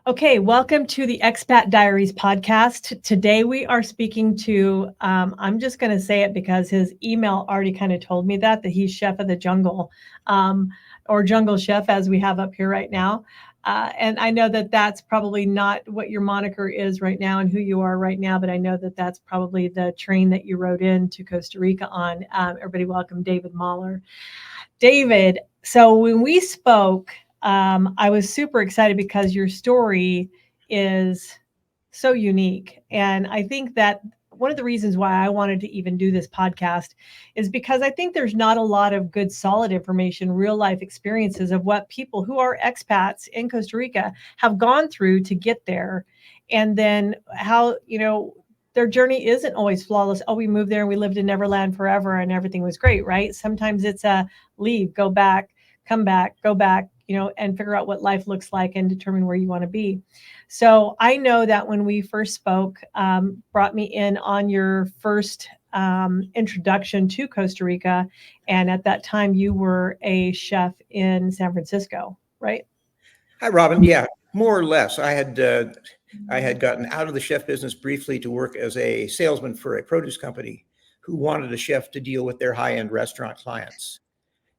Okay, welcome to the Expat Diaries podcast. Today we are speaking to, I'm just going to say it because his email already kind of told me that he's chef of the jungle, or jungle chef as we have up here right now. And I know that that's probably not what your moniker is right now and who you are right now, but I know that that's probably the train that you rode into Costa Rica on. Everybody welcome David Mahler. David, so when we spoke, I was super excited because your story is so unique. And I think that one of the reasons why I wanted to even do this podcast is because I think there's not a lot of good, solid information, real life experiences of what people who are expats in Costa Rica have gone through to get there. And then how, their journey isn't always flawless. Oh, we moved there and we lived in Neverland forever and everything was great, right? Sometimes it's a leave, go back, come back, go back, and figure out what life looks like and determine where you want to be. So I know that when we first spoke, brought me in on your first introduction to Costa Rica. And at that time, you were a chef in San Francisco, right? Hi, Robin. Yeah, more or less. I had gotten out of the chef business briefly to work as a salesman for a produce company who wanted a chef to deal with their high-end restaurant clients.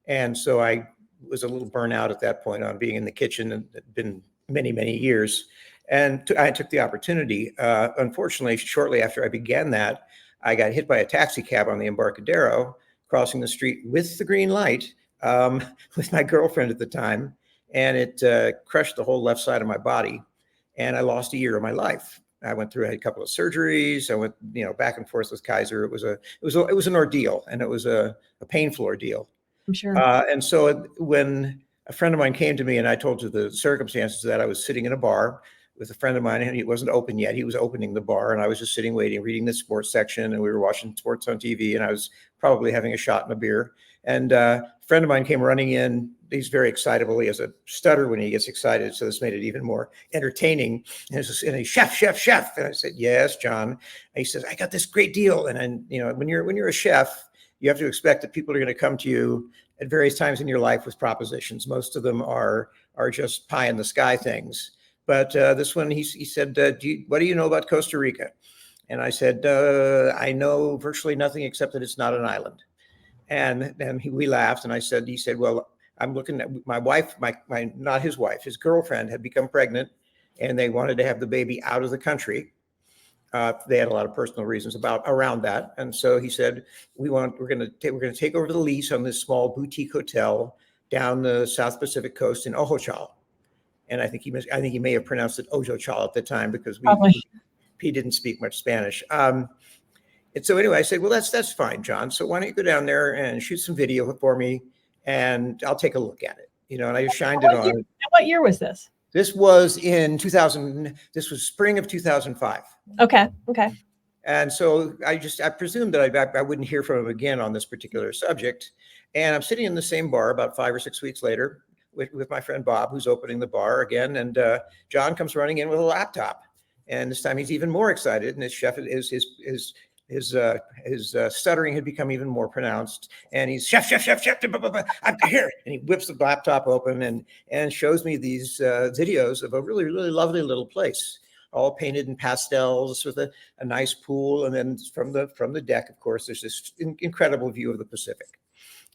And so I was a little burnout at that point on being in the kitchen, and it had been many, many years. And I took the opportunity. Unfortunately, shortly after I began that, I got hit by a taxi cab on the Embarcadero, crossing the street with the green light, with my girlfriend at the time. And it crushed the whole left side of my body. And I lost a year of my life. I had a couple of surgeries. I went, back and forth with Kaiser. It was an ordeal, and it was a painful ordeal. I'm sure. And so when a friend of mine came to me and I told you the circumstances, that I was sitting in a bar with a friend of mine, and he wasn't open yet. He was opening the bar, and I was just sitting, waiting, reading the sports section, and we were watching sports on TV, and I was probably having a shot and a beer. And a friend of mine came running in. He's very excitable. He has a stutter when he gets excited, so this made it even more entertaining. And he's chef, chef, chef. And I said, yes, John. And he says, I got this great deal. And then, when you're a chef, you have to expect that people are going to come to you at various times in your life with propositions. Most of them are just pie in the sky things. But this one, he said, what do you know about Costa Rica? And I said, I know virtually nothing except that it's not an island. And then we laughed, and he said, well, I'm looking at my wife, not his wife, his girlfriend had become pregnant, and they wanted to have the baby out of the country. They had a lot of personal reasons around that. And so he said, we're going to take over the lease on this small boutique hotel down the South Pacific coast in Ojochal. And I think he may have pronounced it Ojochal at the time, because he didn't speak much Spanish. And so anyway, I said, well, that's fine, John. So why don't you go down there and shoot some video for me, and I'll take a look at it. And I just shined it on. What year was this? This was in 2000. This was spring of 2005. Okay. And so I presumed that I wouldn't hear from him again on this particular subject. And I'm sitting in the same bar about 5 or 6 weeks later with my friend Bob, who's opening the bar again. And John comes running in with a laptop. And this time he's even more excited. And his chef his stuttering had become even more pronounced. And he's chef, I'm here. And he whips the laptop open and shows me these videos of a really, really lovely little place, all painted in pastels with a nice pool. And then from the deck, of course, there's this incredible view of the Pacific.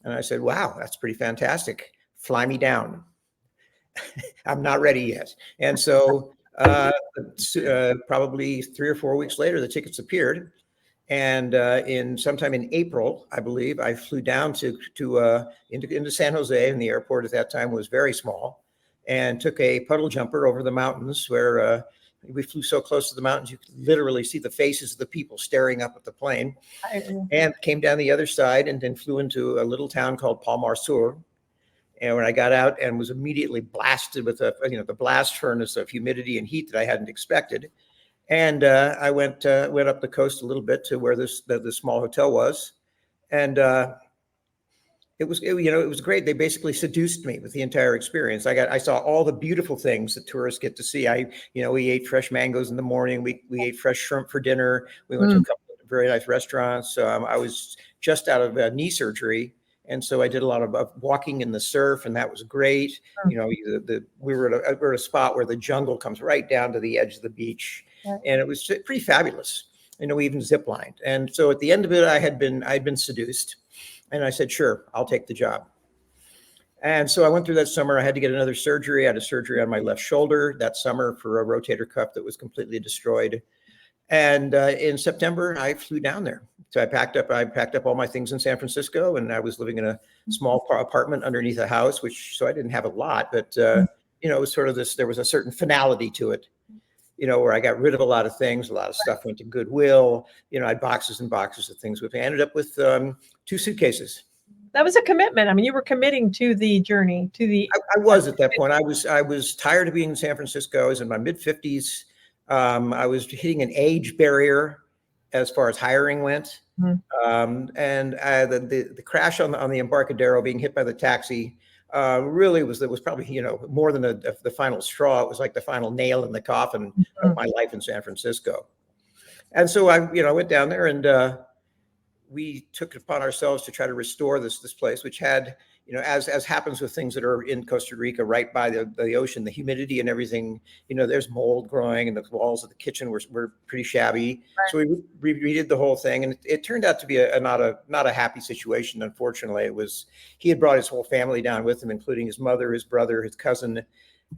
And I said, wow, that's pretty fantastic. Fly me down. I'm not ready yet. And so probably 3 or 4 weeks later, the tickets appeared. And sometime in April, I believe, I flew down into San Jose, and the airport at that time was very small, and took a puddle jumper over the mountains, where we flew so close to the mountains you could literally see the faces of the people staring up at the plane. And came down the other side, and then flew into a little town called Palmar Sur. And when I got out, and was immediately blasted with the blast furnace of humidity and heat that I hadn't expected. And I went up the coast a little bit to where the small hotel was, and it was great. They basically seduced me with the entire experience. I saw all the beautiful things that tourists get to see. We ate fresh mangoes in the morning. We ate fresh shrimp for dinner. We went to a couple of very nice restaurants. I was just out of knee surgery, And so I did a lot of walking in the surf, and that was great. You know, we were at a spot where the jungle comes right down to the edge of the beach, and it was pretty fabulous. You know, we even zip lined. And so at the end of it, I'd been seduced, and I said, sure, I'll take the job. And so I went through that summer. I had to get another surgery. I had a surgery on my left shoulder that summer for a rotator cuff that was completely destroyed. And in September, I flew down there. So I packed up all my things in San Francisco, and I was living in a small apartment underneath a house, so I didn't have a lot, but you know, it was sort of this, there was a certain finality to it, you know, where I got rid of a lot of things. A lot of stuff went to Goodwill. You know, I had boxes and boxes of things with me. I ended up with 2 suitcases. That was a commitment. I mean, you were committing to the journey, to the. I was at that point. I was tired of being in San Francisco. I was in my mid-50s. I was hitting an age barrier as far as hiring went. And the crash on the Embarcadero, being hit by the taxi, really was probably, you know, more than the final straw. It was like the final nail in the coffin of my life in San Francisco. And so I went down there, and we took it upon ourselves to try to restore this place, which had, you know, as happens with things that are in Costa Rica, right by the ocean, the humidity and everything, you know, there's mold growing, and the walls of the kitchen were pretty shabby. Right. So we redid the whole thing, and it turned out to be not a happy situation. Unfortunately, he had brought his whole family down with him, including his mother, his brother, his cousin,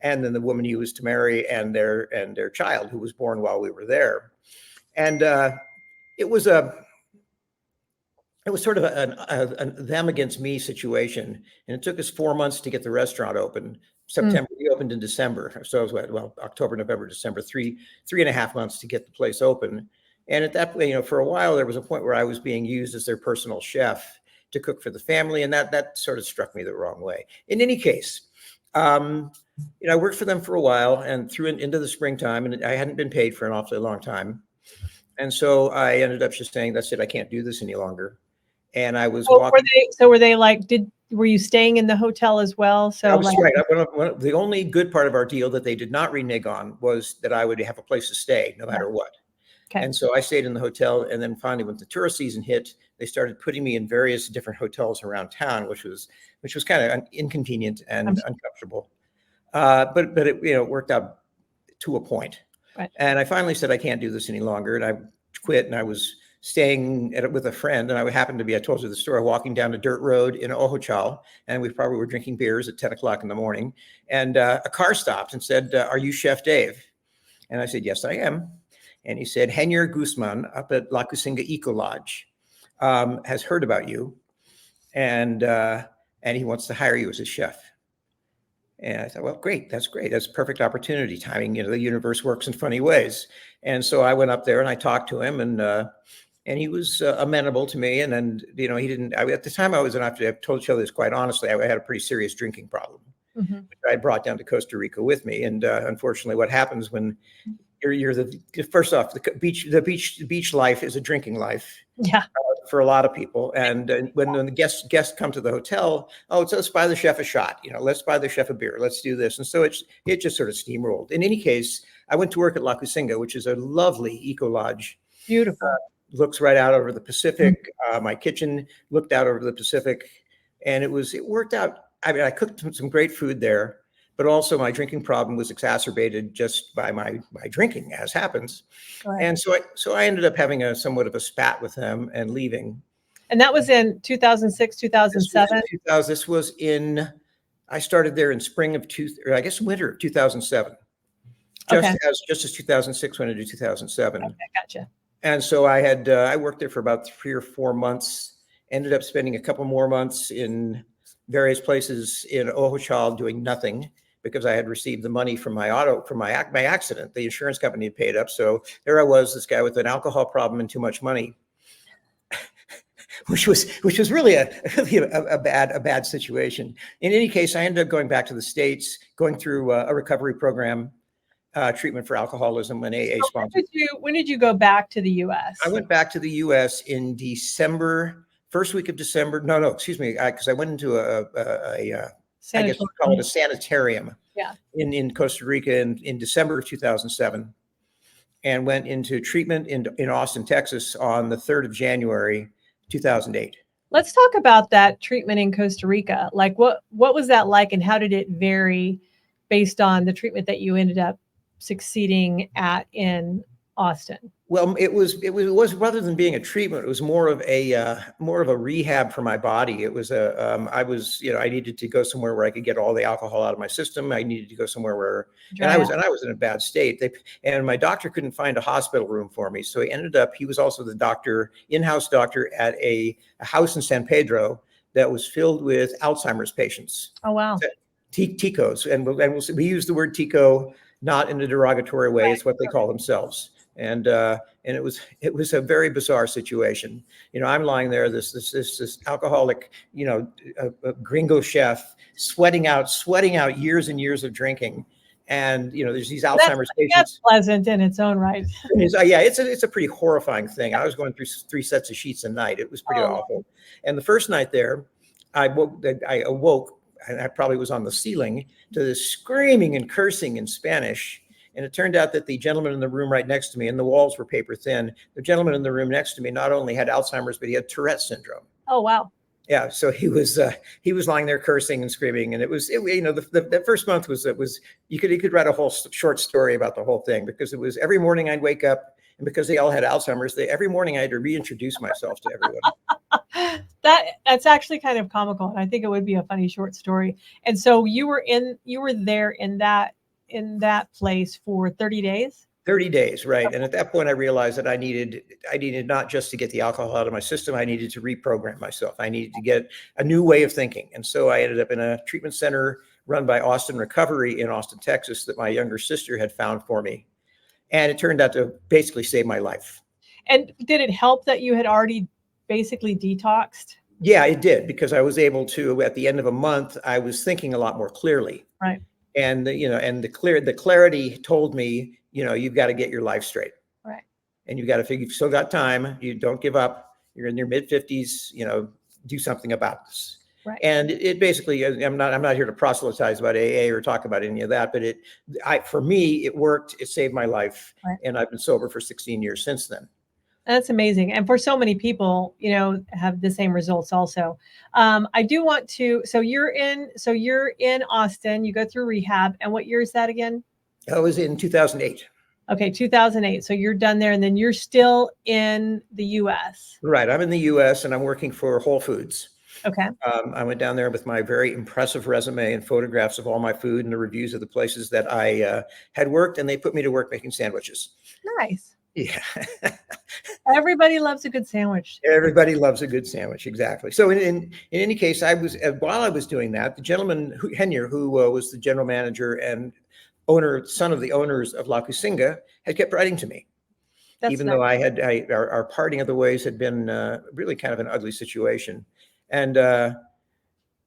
and then the woman he was to marry, and their child, who was born while we were there. And it was sort of a them against me situation. And it took us 4 months to get the restaurant open. September, we opened in December. So it was, October, November, December, 3.5 months to get the place open. And at that point, you know, for a while, there was a point where I was being used as their personal chef to cook for the family. And that sort of struck me the wrong way. In any case, you know, I worked for them for a while, and through into the springtime, and I hadn't been paid for an awfully long time. And so I ended up just saying, that's it, I can't do this any longer. And I was walking. Were they like, were you staying in the hotel as well? So that was right. The only good part of our deal that they did not renege on was that I would have a place to stay no matter what. Okay. And so I stayed in the hotel, and then finally, when the tourist season hit, they started putting me in various different hotels around town, which was kind of inconvenient and uncomfortable. But it, you know, worked out to a point. Right. And I finally said, I can't do this any longer, and I quit. And I was staying with a friend, and I happened to be, I told you the story, walking down a dirt road in Ojochal, and we probably were drinking beers at 10 o'clock in the morning, and a car stopped and said, are you Chef Dave? And I said, yes, I am. And he said, Henyer Guzman up at La Cusinga Eco Lodge has heard about you, and he wants to hire you as a chef. And I thought, well, great. That's great. That's a perfect opportunity. Timing, you know, the universe works in funny ways. And so I went up there and I talked to him, and he was amenable to me. And then, you know, he didn't, at the time I've told each other this quite honestly, I had a pretty serious drinking problem, which I brought down to Costa Rica with me. And unfortunately, what happens when first off, the beach life is a drinking life. Yeah. For a lot of people. And when the guests come to the hotel, let's buy the chef a shot, you know, let's buy the chef a beer, let's do this. And so it just sort of steamrolled. In any case, I went to work at La Cusinga, which is a lovely eco lodge. Beautiful. Looks right out over the Pacific. My kitchen looked out over the Pacific, and it worked out. I mean, I cooked some great food there, but also my drinking problem was exacerbated just by my drinking, as happens. Right. And so I ended up having somewhat of a spat with them and leaving. And that was in 2006, 2007? This was I started there in spring of winter of 2007. Just as 2006 went into 2007. Okay, gotcha. And so I worked there for about 3 or 4 months, ended up spending a couple more months in various places in Ojochal doing nothing, because I had received the money from my accident. The insurance company had paid up. So there I was, this guy with an alcohol problem and too much money, which was really a bad situation. In any case, I ended up going back to the States, going through a recovery program, treatment for alcoholism, and AA sponsored. When did you go back to the U.S.? I went back to the U.S. in December, first week of December. No, excuse me, because I went into I guess we call it a sanitarium, in Costa Rica in December of 2007, and went into treatment in Austin, Texas on the 3rd of January, 2008. Let's talk about that treatment in Costa Rica. Like what was that like and how did it vary based on the treatment that you ended up succeeding at in Austin? Well, it was rather than being a treatment, it was more of a rehab for my body. It was I was, I needed to go somewhere where I could get all the alcohol out of my system. I needed to go somewhere where, Dry out. and I was in a bad state. And my doctor couldn't find a hospital room for me, so he was also the doctor, in-house doctor at a house in San Pedro that was filled with Alzheimer's patients, Oh wow. Ticos, and we use the word Tico not in a derogatory way. Right. It's what they call themselves. And it was a very bizarre situation. I'm lying there, this alcoholic, a gringo chef, sweating out years and years of drinking, and there's these Alzheimer's That's patients. pleasant in its own right. Yeah, it's a pretty horrifying thing. I was going through 3 sets of sheets a night. It was pretty awful. And the first night there, I awoke, and I probably was on the ceiling, to this screaming and cursing in Spanish. And it turned out that the gentleman in the room right next to me, and the walls were paper thin, the gentleman in the room next to me not only had Alzheimer's, but he had Tourette's syndrome. Oh wow. Yeah, so he was lying there cursing and screaming, and the first month was you could write a whole short story about the whole thing, because it was every morning I'd wake up, and because they all had Alzheimer's, every morning I had to reintroduce myself to everyone. That's actually kind of comical, and I think it would be a funny short story. And so you were there in that place for 30 days? 30 days, right. And at that point, I realized that I needed not just to get the alcohol out of my system, I needed to reprogram myself. I needed to get a new way of thinking. And so I ended up in a treatment center run by Austin Recovery in Austin, Texas, that my younger sister had found for me. And it turned out to basically save my life. And did it help that you had already basically detoxed? Yeah, it did, because I was able to, at the end of a month, I was thinking a lot more clearly. Right. And the clarity told me, you've got to get your life straight. Right. And you've got to figure, you've still got time. You don't give up. You're in your mid 50s, do something about this. Right. And it basically, I'm not here to proselytize about AA or talk about any of that, but for me, it worked. It saved my life. Right. And I've been sober for 16 years since then. That's amazing. And for so many people, have the same results also. I do want to, so you're in Austin, you go through rehab. And what year is that again? That was in 2008. Okay, 2008. So you're done there, and then you're still in the US. Right. I'm in the US, and I'm working for Whole Foods. Okay. I went down there with my very impressive resume and photographs of all my food and the reviews of the places that I had worked, and they put me to work making sandwiches. Nice. Yeah. Everybody loves a good sandwich. Everybody loves a good sandwich. Exactly. So in any case, while I was doing that, the gentleman, Henyer, who was the general manager and son of the owners of La Cusinga, had kept writing to me. That's even nice. though our parting of the ways had been really kind of an ugly situation. And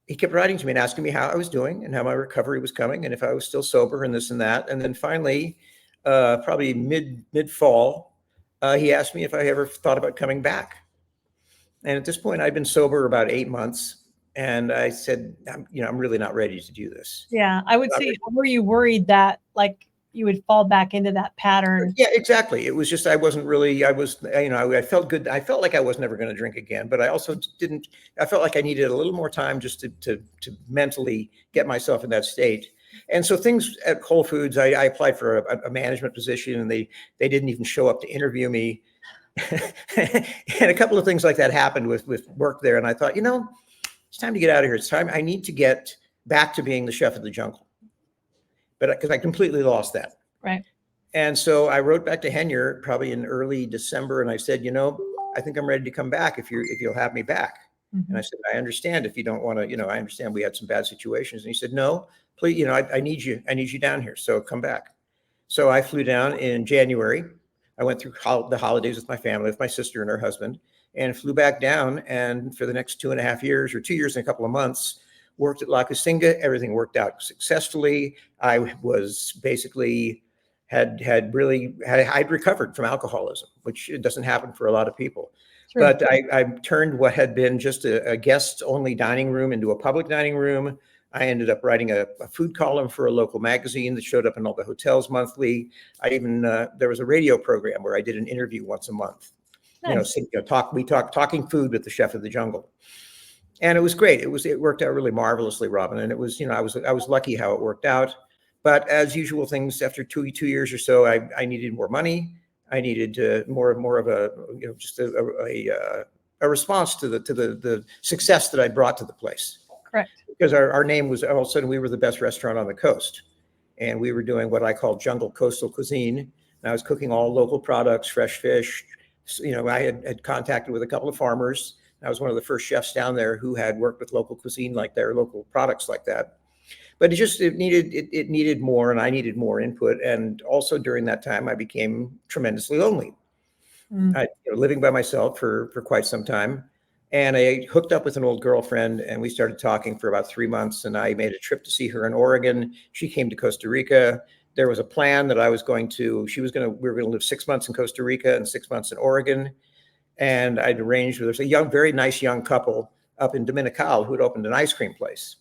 he kept writing to me and asking me how I was doing and how my recovery was coming and if I was still sober and this and that. And then finally, probably mid-fall, he asked me if I ever thought about coming back. And at this point, I'd been sober about 8 months. And I said, I'm really not ready to do this. Yeah, I would say, were you worried that you would fall back into that pattern? Yeah, exactly. It was just, I felt good. I felt like I was never going to drink again, but I also I felt like I needed a little more time just to mentally get myself in that state. And so things at Whole Foods, I applied for a management position, and they didn't even show up to interview me. And a couple of things like that happened with work there. And I thought, it's time to get out of here. It's time. I need to get back to being the chef of the jungle. But because I completely lost that. Right. And so I wrote back to Henyer probably in early December, and I said, I think I'm ready to come back if you'll have me back. Mm-hmm. And I said, I understand if you don't want to, I understand we had some bad situations. And he said, no, please, I need you down here. So come back. So I flew down in January. I went through the holidays with my family, with my sister and her husband, and flew back down. And for the next 2.5 years, or 2 years and a couple of months, worked at La Cusinga. Everything worked out successfully. I was basically I'd recovered from alcoholism, which it doesn't happen for a lot of people. Sure. But I turned what had been just a guest-only dining room into a public dining room. I ended up writing a food column for a local magazine that showed up in all the hotels monthly. There was a radio program where I did an interview once a month. Nice. Talking food with the chef of the jungle. And it was great. It worked out really marvelously, Robin. And it was, I was lucky how it worked out. But as usual things, after two years or so, I needed more money. I needed more of a, just a response to the success that I brought to the place. Correct. Because our name was, all of a sudden we were the best restaurant on the coast. And we were doing what I call jungle coastal cuisine. And I was cooking all local products, fresh fish. I had contacted with a couple of farmers. I was one of the first chefs down there who had worked with local cuisine like their local products like that. But it needed more, and I needed more input. And also during that time, I became tremendously lonely. I living by myself for quite some time. And I hooked up with an old girlfriend, and we started talking for about 3 months. And I made a trip to see her in Oregon. She came to Costa Rica. There was a plan that we were going to live 6 months in Costa Rica and 6 months in Oregon. And I'd arranged with, there's a very nice young couple up in Dominical who had opened an ice cream place.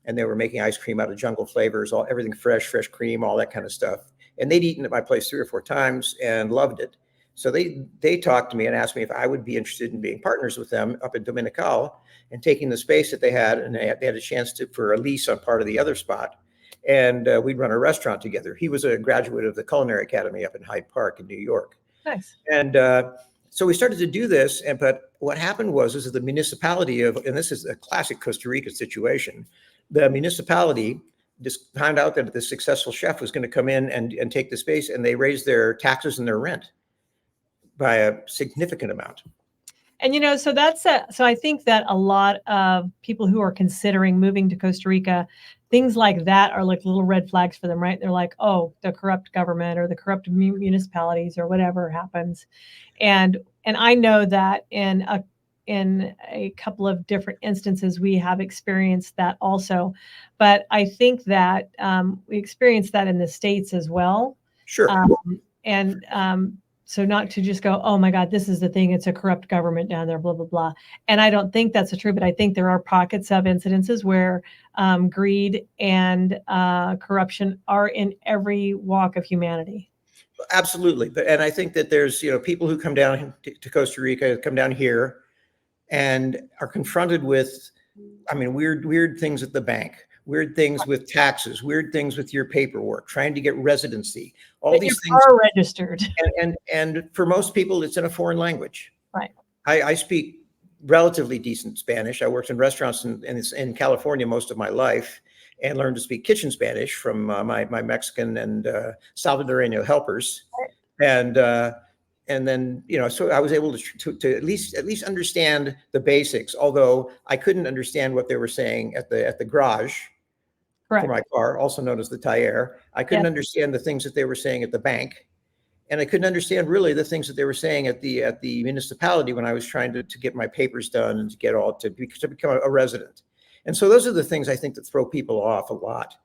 And they were making ice cream out of jungle flavors, everything fresh cream, all that kind of stuff. And they'd eaten at my place 3 or 4 times and loved it. So they talked to me and asked me if I would be interested in being partners with them up in Dominical and taking the space that they had. And they had a chance for a lease on part of the other spot. And we'd run a restaurant together. He was a graduate of the Culinary Academy up in Hyde Park in New York. Nice. And so we started to do this. But what happened is that the municipality and this is a classic Costa Rica situation, the municipality just found out that the successful chef was going to come in and take the space, and they raised their taxes and their rent by a significant amount. And, so I think that a lot of people who are considering moving to Costa Rica, things like that are like little red flags for them, right? They're like, oh, the corrupt government or the corrupt municipalities or whatever happens. And I know that in a couple of different instances, we have experienced that also. But I think that we experienced that in the States as well. Sure. So not to just go, oh my God, this is the thing, it's a corrupt government down there, blah, blah, blah. And I don't think that's true, but I think there are pockets of incidences where greed and corruption are in every walk of humanity. Absolutely. And I think that there's, people who come down to Costa Rica, come down here and are confronted with, weird things at the bank, weird things with taxes, weird things with your paperwork, trying to get residency, all these things are registered. And for most people, it's in a foreign language. Right. I speak relatively decent Spanish. I worked in restaurants in California most of my life and learned to speak kitchen Spanish from my Mexican and Salvadoreño helpers. Right. And then, so I was able to at least understand the basics, although I couldn't understand what they were saying at the garage. Correct. For my car, also known as the taller. I couldn't understand the things that they were saying at the bank. And I couldn't understand really the things that they were saying at the municipality when I was trying to get my papers done and to become a resident. And so those are the things I think that throw people off a lot.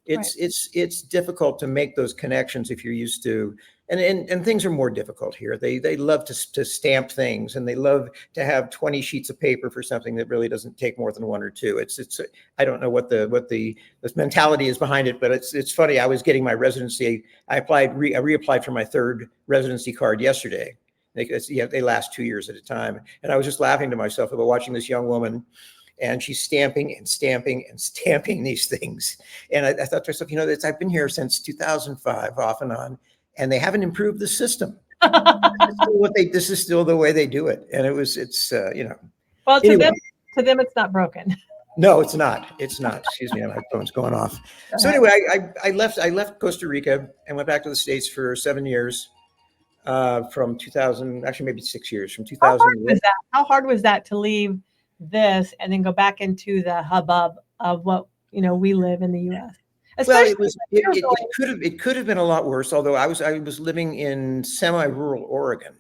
It's difficult to make those connections if you're used to, and things are more difficult here. They love to stamp things, and they love to have 20 sheets of paper for something that really doesn't take more than 1 or 2. It's I don't know what the mentality is behind it, but it's funny. I was getting my residency. I reapplied for my 3rd residency card yesterday. They last 2 years at a time, and I was just laughing to myself about watching this young woman. And she's stamping and stamping and stamping these things. And I thought to myself, I've been here since 2005 off and on, and they haven't improved the system. This is still the way they do it. And well, anyway. To them, it's not broken. No, it's not. It's not. Excuse me, my phone's going off. So anyway, I left Costa Rica and went back to the States for 7 years, from 2000, actually maybe 6 years, from 2000. How hard was that to leave this and then go back into the hubbub of what we live in the U.S.? Especially it could have been a lot worse. Although I was living in semi-rural Oregon.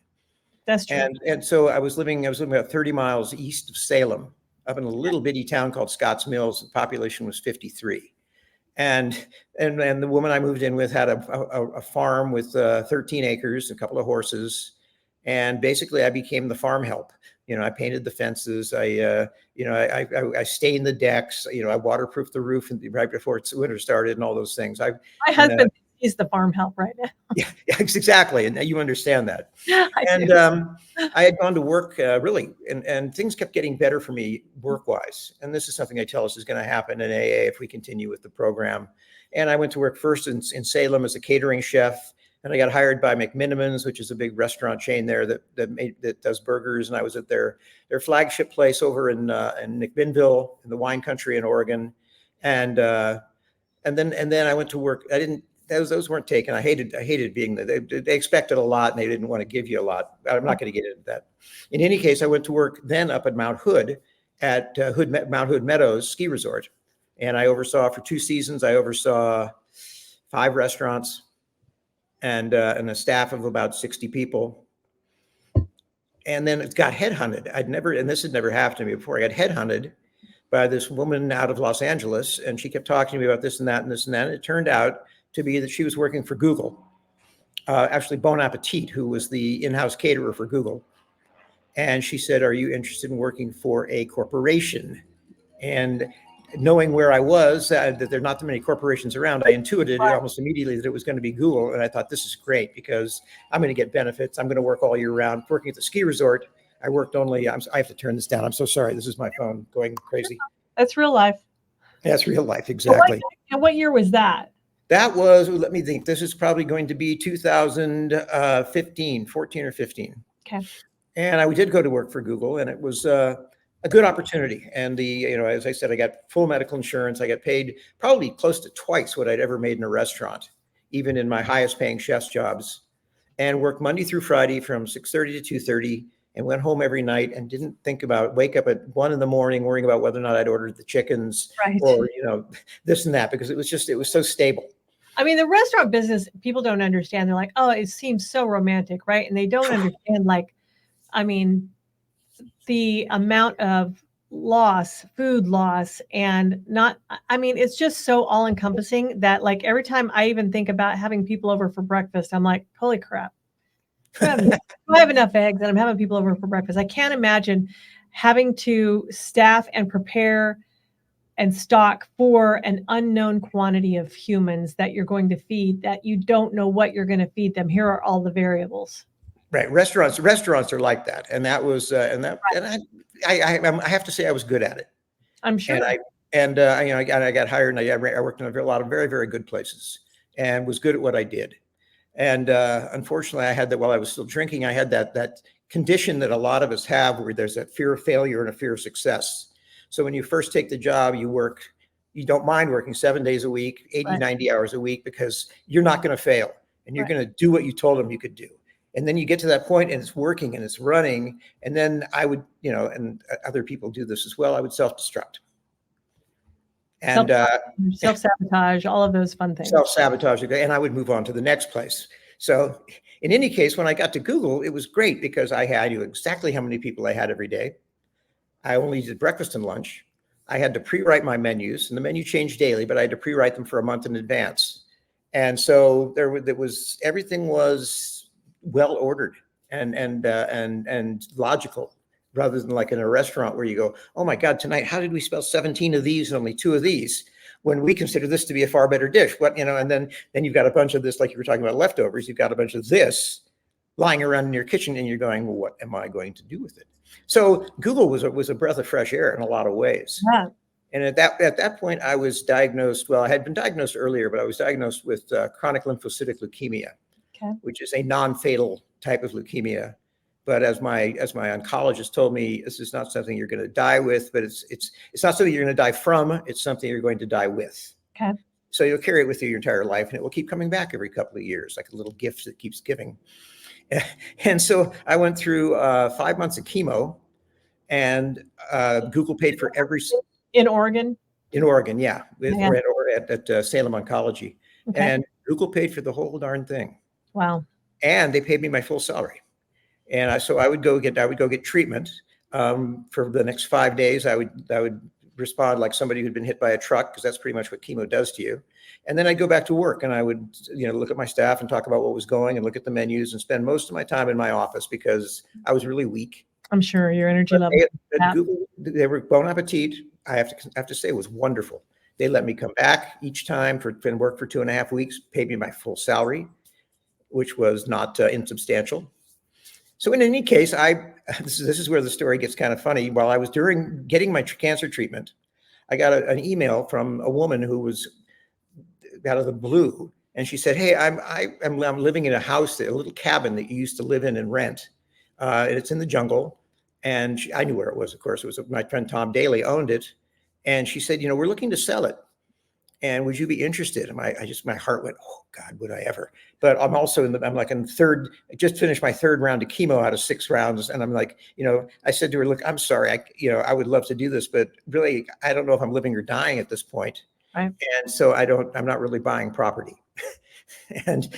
That's true. And so I was living about 30 miles east of Salem, up in a little bitty town called Scotts Mills. The population was 53, and the woman I moved in with had a farm with 13 acres, a couple of horses, and basically I became the farm help. I painted the fences. I stained the decks. I waterproofed the roof right before winter started and all those things. My husband thinks He's the farm help right now. Yeah, exactly. And you understand that. I And do. I had gone to work really, and things kept getting better for me work-wise. And this is something I tell us is going to happen in AA if we continue with the program. And I went to work first in Salem as a catering chef. And I got hired by McMinimans, which is a big restaurant chain there that does burgers. And I was at their flagship place over in McMinnville in the wine country in Oregon. And then I went to work. Those weren't taken. I hated being there. They expected a lot and they didn't want to give you a lot. I'm not going to get into that. In any case, I went to work then up at Mount Hood at Mount Hood Meadows Ski Resort. And I oversaw for 2 seasons, I oversaw 5 restaurants and a staff of about 60 people. And then it got headhunted. And this had never happened to me before. I got headhunted by this woman out of Los Angeles. And she kept talking to me about this and that and this and that. And it turned out to be that she was working for Google, actually Bon Appetit, who was the in-house caterer for Google. And she said, "Are you interested in working for a corporation?" And knowing where I was, that there are not that many corporations around, I intuited almost immediately that it was going to be Google. And I thought, this is great because I'm going to get benefits. I'm going to work all year round. Working at the ski resort, I worked only, I have to turn this down. I'm so sorry. This is my phone going crazy. That's real life. That's real life, exactly. And what year was that? That was, let me think, this is probably going to be 2015, 14 or 15. Okay. And I did go to work for Google, and it was a good opportunity. And as I said, I got full medical insurance. I got paid probably close to twice what I'd ever made in a restaurant, even in my highest paying chef's jobs, and worked Monday through Friday from 6:30 to 2:30 and went home every night and didn't wake up at 1 a.m. worrying about whether or not I'd ordered the chickens or, this and that, because it was so stable. I mean, the restaurant business, people don't understand. They're like, oh, it seems so romantic, right? And they don't understand, the amount of food loss, and it's just so all encompassing that every time I even think about having people over for breakfast, I'm like, holy crap. I have enough eggs and I'm having people over for breakfast. I can't imagine having to staff and prepare and stock for an unknown quantity of humans that you're going to feed, that you don't know what you're going to feed them. Here are all the variables. Right. Restaurants are like that. And that was, I have to say I was good at it. I'm sure. I got hired, and I worked in a lot of very, very good places and was good at what I did. And unfortunately, I had that while I was still drinking. I had that condition that a lot of us have, where there's that fear of failure and a fear of success. So when you first take the job, you don't mind working 7 days a week, 80, 90 hours a week, because you're not going to fail and you're going to do what you told them you could do. And then you get to that point and it's working and it's running. And then I would, and other people do this as well, I would self-destruct. And self-sabotage, all of those fun things. Self-sabotage, and I would move on to the next place. So in any case, when I got to Google, it was great because I knew exactly how many people I had every day. I only did breakfast and lunch. I had to pre-write my menus, and the menu changed daily, but I had to pre-write them for a month in advance. And so everything was well ordered and logical, rather than like in a restaurant where you go, oh my God, tonight, how did we spell 17 of these and only 2 of these, when we consider this to be a far better dish? And then you've got a bunch of this, like you were talking about leftovers, you've got a bunch of this lying around in your kitchen, and you're going, well, what am I going to do with it? So Google was a breath of fresh air in a lot of ways. Yeah. And at that point, I was diagnosed. Well, I had been diagnosed earlier, but I was diagnosed with chronic lymphocytic leukemia, which is a non-fatal type of leukemia. But as my oncologist told me, this is not something you're going to die with, but it's not something you're going to die from. It's something you're going to die with. Okay. So you'll carry it with you your entire life, and it will keep coming back every couple of years, like a little gift that keeps giving. And so I went through 5 months of chemo, and Google paid for every. In Oregon? In Oregon, yeah. We're at Salem Oncology. Okay. And Google paid for the whole darn thing. Wow. And they paid me my full salary. And so I would go get treatment for the next 5 days. I would respond like somebody who'd been hit by a truck, because that's pretty much what chemo does to you. And then I'd go back to work, and I would, look at my staff and talk about what was going, and look at the menus, and spend most of my time in my office because I was really weak. I'm sure your energy level. Google, they were Bon Appetit. I have to say, it was wonderful. They let me come back each time and work for 2.5 weeks, paid me my full salary, which was not insubstantial. So in any case, this is where the story gets kind of funny. While I was getting my cancer treatment, I got an email from a woman who was out of the blue, and she said, "Hey, I'm living in a house, a little cabin that you used to live in and rent, and it's in the jungle." And I knew where it was. Of course, it was my friend Tom Daly owned it, and she said, "We're looking to sell it. And would you be interested?" And my heart went, "Oh God, would I ever?" But I'm also I'm like in third, I just finished my third round of chemo out of 6 rounds. And I'm like, I said to her, "Look, I'm sorry. I would love to do this, but really, I don't know if I'm living or dying at this point." Right. And so I'm not really buying property. and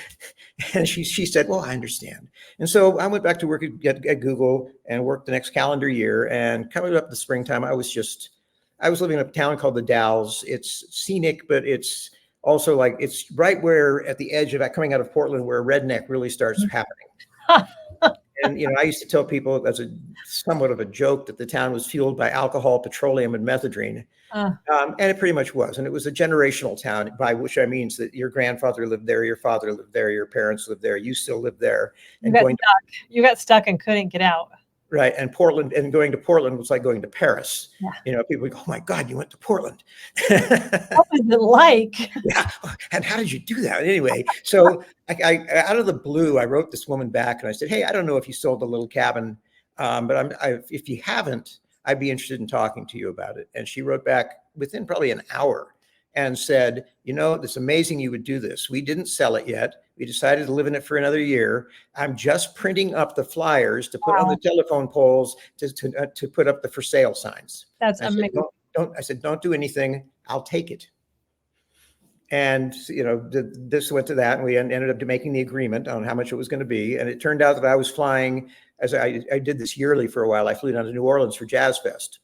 she said, "Well, I understand." And so I went back to work at Google and worked the next calendar year. And coming up the springtime, I was living in a town called the Dalles. It's scenic, but it's also like, it's right where at the edge of that, coming out of Portland, where redneck really starts happening. And, I used to tell people as somewhat of a joke that the town was fueled by alcohol, petroleum, and methadone. And it pretty much was. And it was a generational town, by which I mean that your grandfather lived there, your father lived there, your parents lived there, you still live there. And you got stuck and couldn't get out. Right. And going to Portland was like going to Paris. Yeah. People go, "Oh my God, you went to Portland." What was it like? Yeah. And how did you do that? Anyway, so I out of the blue, I wrote this woman back and I said, "Hey, I don't know if you sold the little cabin, but if you haven't, I'd be interested in talking to you about it." And she wrote back within probably an hour and said, "It's amazing you would do this. We didn't sell it yet. We decided to live in it for another year. I'm just printing up the flyers to put on the telephone poles to put up the for sale signs." That's I amazing. said, "Don't do anything. I'll take it." And, this went to that, and we ended up making the agreement on how much it was going to be. And it turned out that I was flying, as I did this yearly for a while. I flew down to New Orleans for Jazz Fest.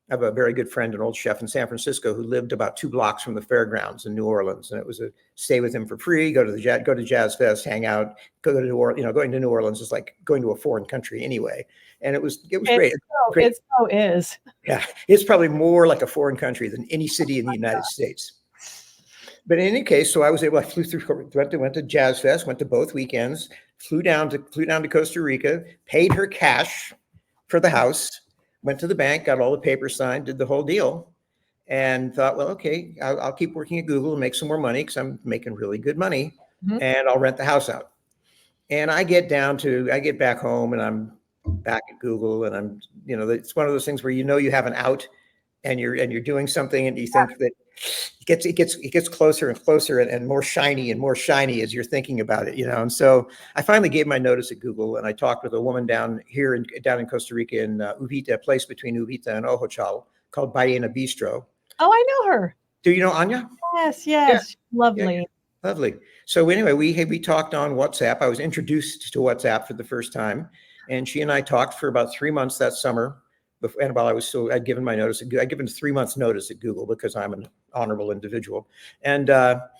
I have a very good friend, an old chef in San Francisco, who lived about 2 blocks from the fairgrounds in New Orleans, and it was a stay with him for free. Go to Jazz Fest, hang out. Go to New Orleans. Going to New Orleans is like going to a foreign country anyway, and it was great. It so is. Yeah, it's probably more like a foreign country than any city in the United States. But in any case, so I flew through, went to Jazz Fest, went to both weekends, flew down to Costa Rica, paid her cash for the house. Went to the bank, got all the papers signed, did the whole deal, and thought, well, okay, I'll keep working at Google and make some more money because I'm making really good money, and I'll rent the house out. And I get back home and I'm back at Google, and I'm, it's one of those things where you have an out, and you're doing something, and you think that it gets closer and closer and more shiny as you're thinking about it, And so I finally gave my notice at Google, and I talked with a woman down in Costa Rica in Uvita, a place between Uvita and Ojochal called Ballena Bistro. Oh, I know her. Do you know Anya? Yes. Yeah. Lovely. Yeah. Lovely. So anyway, we talked on WhatsApp. I was introduced to WhatsApp for the first time, and she and I talked for about 3 months that summer. And while I'd given my notice, I'd given 3 months notice at Google because I'm an honorable individual. And stop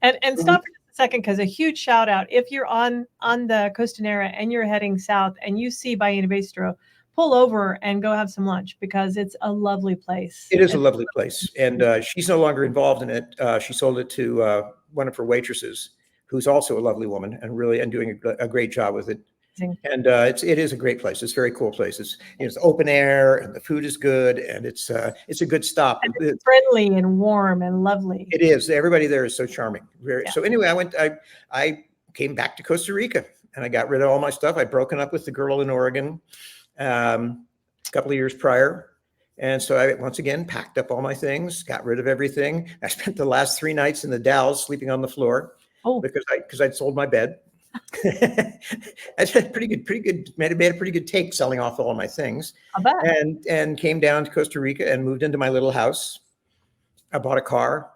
for just a second, because a huge shout out. If you're on the Costanera and you're heading south and you see Ballena Bistro, pull over and go have some lunch, because it's a lovely place. It is a lovely place. And she's no longer involved in it. She sold it to one of her waitresses, who's also a lovely woman and doing a great job with it. And it is a great place. It's a very cool place. It's open air, and the food is good, and it's a good stop. And it's friendly and warm and lovely. It is. Everybody there is so charming. So anyway, I came back to Costa Rica, and I got rid of all my stuff. I'd broken up with the girl in Oregon a couple of years prior. And so I once again packed up all my things, got rid of everything. I spent the last 3 nights in the Dalles sleeping on the floor because I'd sold my bed. I had pretty good, made a pretty good take selling off all my things. I bet. And came down to Costa Rica and moved into my little house. I bought a car.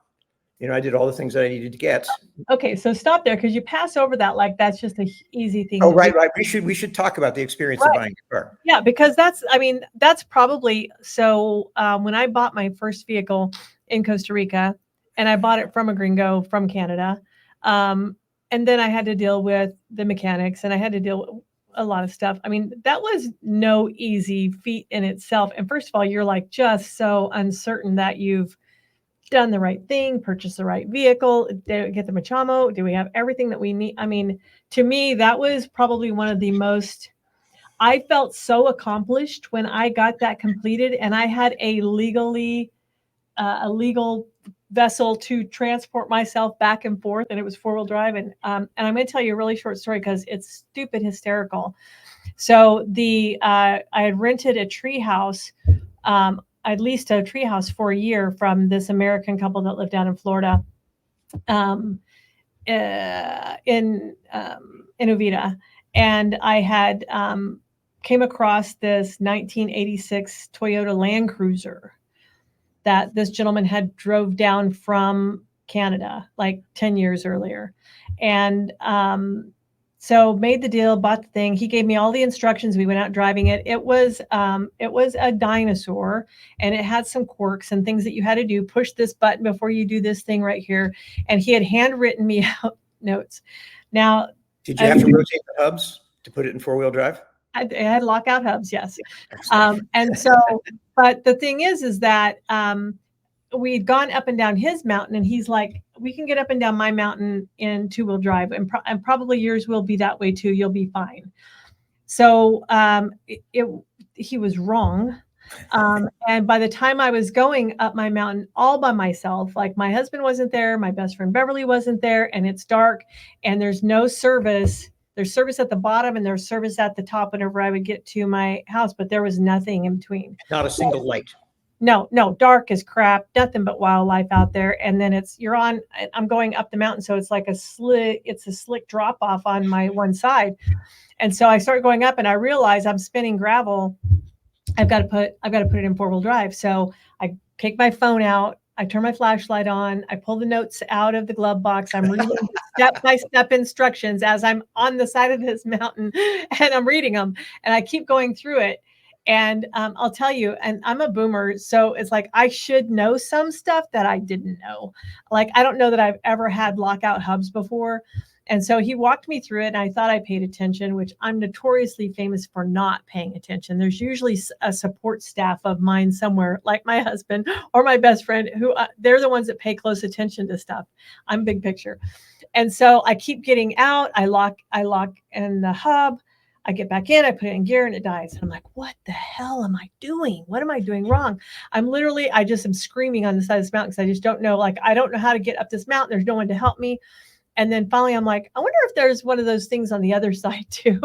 I did all the things that I needed to get. Okay, so stop there, because you pass over that like that's just an easy thing. Oh, right. We should talk about the experience of buying a car. Yeah, because that's probably so. When I bought my first vehicle in Costa Rica, and I bought it from a gringo from Canada, and then I had to deal with the mechanics, and I had to deal with a lot of stuff. I mean, that was no easy feat in itself. And first of all, you're like just so uncertain that you've done the right thing, purchased the right vehicle, did we get the Machamo? Do we have everything that we need? I mean, to me, that was probably one of the most, I felt so accomplished when I got that completed, and I had a legal vessel to transport myself back and forth, and it was 4-wheel drive. And I'm going to tell you a really short story because it's stupid hysterical. So I had rented a tree house. I'd leased a tree house for a year from this American couple that lived down in Florida, um, in Vida, and I had came across this 1986 Toyota Land Cruiser that this gentleman had drove down from Canada like 10 years earlier. And so made the deal, bought the thing. He gave me all the instructions. We went out driving it. It was a dinosaur, and it had some quirks and things that you had to do. Push this button before you do this thing right here. And he had handwritten me out notes. Now, did you have to rotate the hubs to put it in 4-wheel drive? I had lockout hubs, yes. And so, but the thing is that we'd gone up and down his mountain, and he's like, we can get up and down my mountain in 2-wheel drive, and probably yours will be that way too. You'll be fine. So he was wrong. And by the time I was going up my mountain all by myself, like my husband wasn't there, my best friend Beverly wasn't there, and it's dark, and there's no service. There's service at the bottom and there's service at the top whenever I would get to my house, but there was nothing in between. Not a single light. No, dark as crap, nothing but wildlife out there. And then I'm going up the mountain. So it's like a slick drop off on my one side. And so I started going up, and I realized I'm spinning gravel. I've got to put it in 4-wheel drive. So I take my phone out. I turn my flashlight on. I pull the notes out of the glove box. I'm reading step-by-step instructions as I'm on the side of this mountain, and I'm reading them, and I keep going through it. And I'll tell you, and I'm a boomer, so it's like I should know some stuff that I didn't know. Like, I don't know that I've ever had lockout hubs before. And so he walked me through it, and I thought I paid attention, which I'm notoriously famous for not paying attention. There's usually a support staff of mine somewhere, like my husband or my best friend, who they're the ones that pay close attention to stuff. I'm big picture. And so I keep getting out. I lock in the hub. I get back in, I put it in gear, and it dies. And I'm like, what the hell am I doing? What am I doing wrong? I just am screaming on the side of this mountain because I just don't know. Like, I don't know how to get up this mountain. There's no one to help me. And then finally, I'm like, I wonder if there's one of those things on the other side too.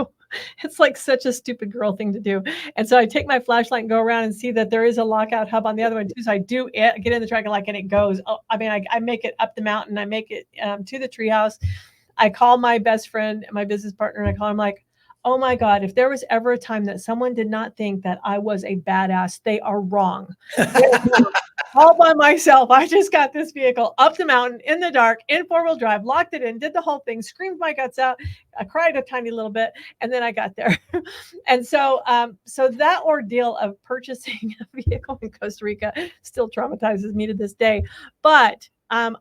It's like such a stupid girl thing to do. And so I take my flashlight and go around and see that there is a lockout hub on the other one too. So I do get in the truck, and it goes. Oh, I mean, I make it up the mountain. I make it to the treehouse. I call my best friend, my business partner, and I call him like, oh my God, if there was ever a time that someone did not think that I was a badass, they are wrong. All by myself. I just got this vehicle up the mountain in the dark, in 4-wheel drive, locked it in, did the whole thing, screamed my guts out. I cried a tiny little bit, and then I got there. And so that ordeal of purchasing a vehicle in Costa Rica still traumatizes me to this day. But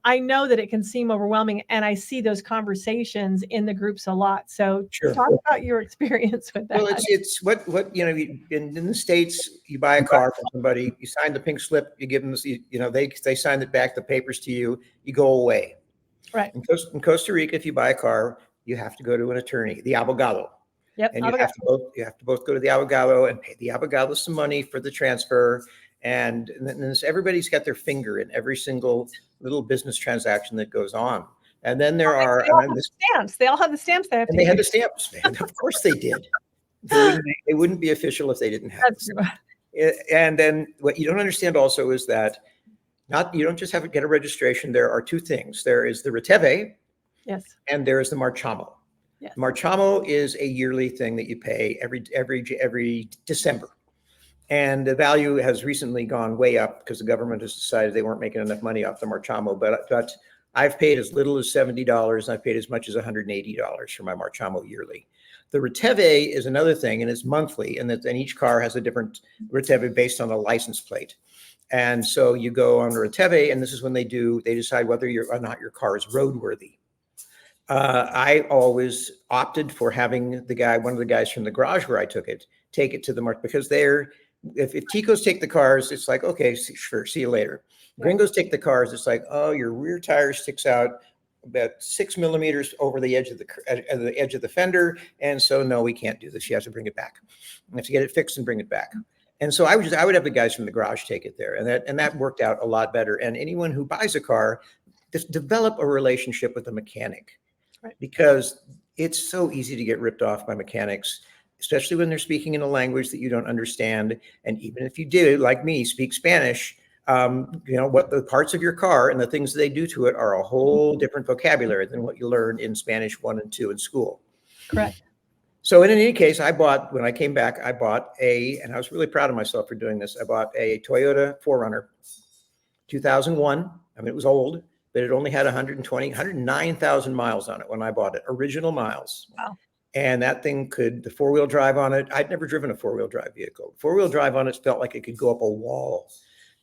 I know that it can seem overwhelming, and I see those conversations in the groups a lot. So Sure. Talk about your experience with that. Well, it's what in the States, you buy a car from somebody, you sign the pink slip, you give them they sign it back, the papers to you, you go away. Right. In Costa Rica, if you buy a car, you have to go to an attorney, the abogado. Yep. And you have to both go to the abogado and pay the abogado some money for the transfer. And then everybody's got their finger in every single little business transaction that goes on. And then there are stamps. They all have the stamps. They had the stamps. Of course they did. They wouldn't be official if they didn't have it. And then what you don't understand also is that you don't just have to get a registration. There are two things. There is the Reteve, yes, and there is the Marchamo. Yes. Marchamo is a yearly thing that you pay every December. And the value has recently gone way up because the government has decided they weren't making enough money off the Marchamo. But I've paid as little as $70, and I've paid as much as $180 for my Marchamo yearly. The Reteve is another thing, and it's monthly, and each car has a different Reteve based on a license plate. And so you go on Reteve, and this is when they decide whether or not your car is roadworthy. I always opted for having one of the guys from the garage where I took it, take it to the market, because if Ticos take the cars, it's like, okay, sure, see you later. Gringos take the cars, it's like, oh, your rear tire sticks out about 6 millimeters over the edge of the fender, and so no, we can't do this. You have to bring it back. You have to get it fixed and bring it back. And so I would have the guys from the garage take it there, and that worked out a lot better. And anyone who buys a car, just develop a relationship with the mechanic, Right. because it's so easy to get ripped off by mechanics, especially when they're speaking in a language that you don't understand. And even if you do, like me, speak Spanish, what the parts of your car and the things they do to it are a whole different vocabulary than what you learn in Spanish 1 and 2 in school. Correct. So in any case, when I came back, I bought and I was really proud of myself for doing this. I bought a Toyota 4Runner, 2001. I mean, it was old, but it only had 109,000 miles on it when I bought it, original miles. Wow. And that thing the 4-wheel drive on it. I'd never driven a 4-wheel drive vehicle. 4-wheel drive on it felt like it could go up a wall,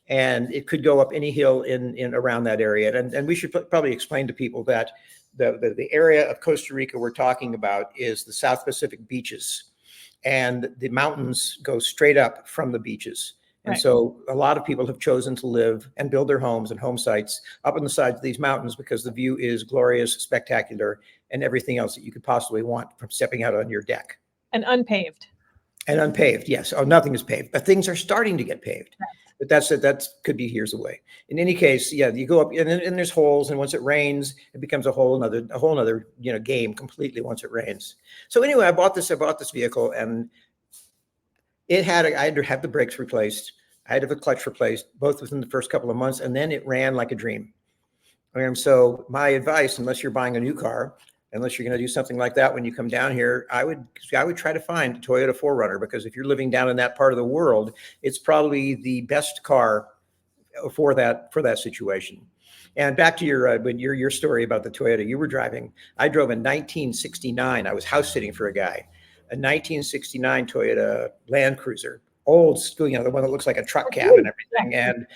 and it could go up any hill in around that area. And we should probably explain to people that the area of Costa Rica we're talking about is the South Pacific beaches, and the mountains go straight up from the beaches. And Right. so a lot of people have chosen to live and build their homes and home sites up on the sides of these mountains because the view is glorious, spectacular, and everything else that you could possibly want from stepping out on your deck. And unpaved. And unpaved, yes. Oh, nothing is paved, but things are starting to get paved. But that could be years away. In any case, yeah, you go up and there's holes, and once it rains, it becomes a whole nother game completely once it rains. So anyway, I bought this vehicle, and I had to have the brakes replaced. I had to have the clutch replaced, both within the first couple of months, and then it ran like a dream. And so my advice, unless you're buying a new car, unless you're going to do something like that when you come down here, I would try to find a Toyota 4Runner, because if you're living down in that part of the world, it's probably the best car for that situation. And back to your story about the Toyota you were driving. I drove a 1969. I was house sitting for a guy, a 1969 Toyota Land Cruiser, old school, the one that looks like a truck cab and everything. And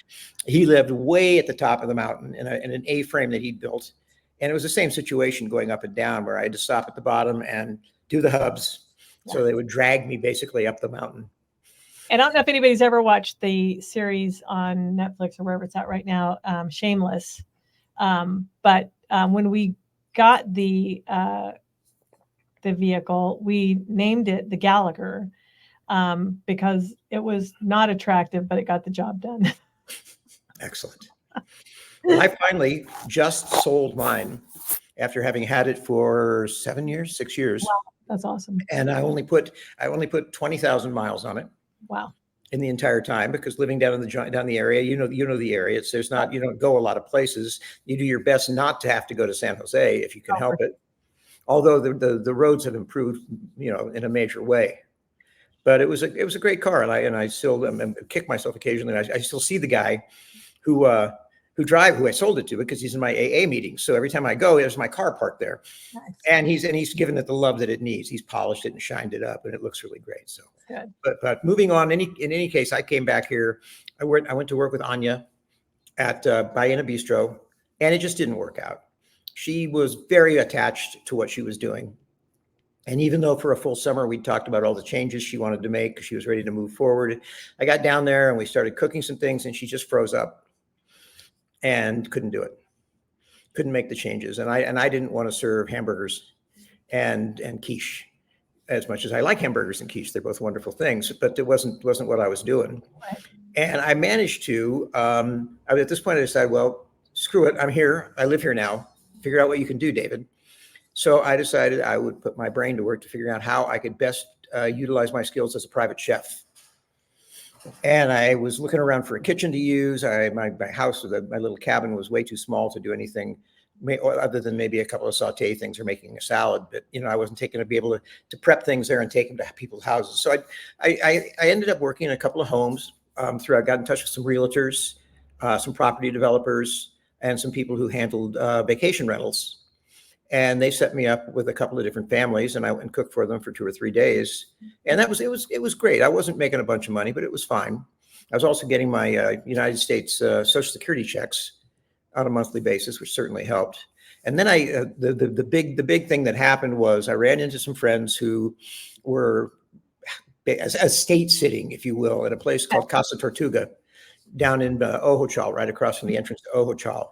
he lived way at the top of the mountain in an A-frame that he built. And it was the same situation going up and down, where I had to stop at the bottom and do the hubs. So they would drag me basically up the mountain. And I don't know if anybody's ever watched the series on Netflix or wherever it's at right now, Shameless. But when we got the vehicle, we named it the Gallagher, because it was not attractive, but it got the job done. Excellent. Well, I finally just sold mine after having had it for 6 years. Wow, that's awesome. And I only put 20,000 miles on it. Wow. In the entire time, because living down the area, you know the area. You don't go a lot of places. You do your best not to have to go to San Jose if you can help it. Although the roads have improved, in a major way. But it was a great car, and I still kick myself occasionally. I still see the guy who I sold it to, because he's in my AA meeting. So every time I go, there's my car parked there. Nice. And he's given it the love that it needs. He's polished it and shined it up, and it looks really great. So good. But moving on, in any case, I came back here. I went to work with Anya at Ballena Bistro, and it just didn't work out. She was very attached to what she was doing. And even though for a full summer, we talked about all the changes she wanted to make, because she was ready to move forward, I got down there and we started cooking some things, and she just froze up and couldn't do it. Couldn't make the changes. And I didn't want to serve hamburgers and quiche as much as I like hamburgers and quiche. They're both wonderful things, but it wasn't what I was doing. Right. And I managed to, at this point I decided, well, screw it. I'm here. I live here now. Figure out what you can do, David. So I decided I would put my brain to work to figure out how I could best utilize my skills as a private chef. And I was looking around for a kitchen to use. My house, my little cabin, was way too small to do anything other than maybe a couple of saute things or making a salad. But I wasn't to be able to prep things there and take them to people's houses. So I ended up working in a couple of homes. I got in touch with some realtors, some property developers, and some people who handled vacation rentals. And they set me up with a couple of different families, and I went and cooked for them for 2 or 3 days. And it was great. I wasn't making a bunch of money, but it was fine. I was also getting my United States Social Security checks on a monthly basis, which certainly helped. And then the big thing that happened was I ran into some friends who were as state sitting, if you will, at a place called Casa Tortuga down in Ojochal, right across from the entrance to Ojochal,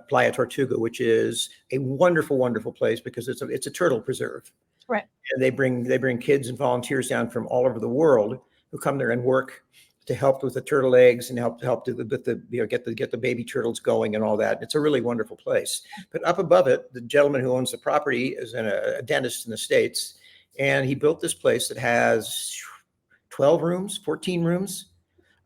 Playa Tortuga, which is a wonderful, wonderful place because it's a turtle preserve. Right. And they bring kids and volunteers down from all over the world who come there and work to help with the turtle eggs and help with the get the baby turtles going and all that. It's a really wonderful place. But up above it, the gentleman who owns the property is a dentist in the States, and he built this place that has 12 rooms, 14 rooms.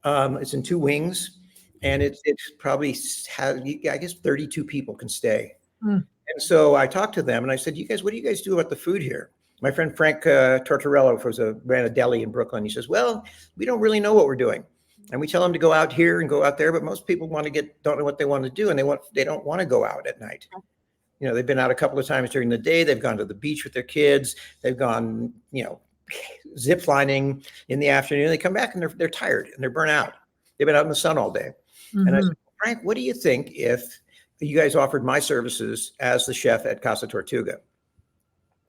It's in 2 wings, and it's probably has, I guess 32 people can stay. Mm. And so I talked to them and I said, what do you guys do about the food here? My friend Frank Tortorello ran a deli in Brooklyn. He says, well, we don't really know what we're doing. And we tell them to go out here and go out there, but most people don't know what they want to do, and they don't want to go out at night. You know, they've been out a couple of times during the day. They've gone to the beach with their kids. They've gone, zip lining in the afternoon. They come back and they're tired and they're burnt out. They've been out in the sun all day. Mm-hmm. And I said, Frank, what do you think if you guys offered my services as the chef at Casa Tortuga?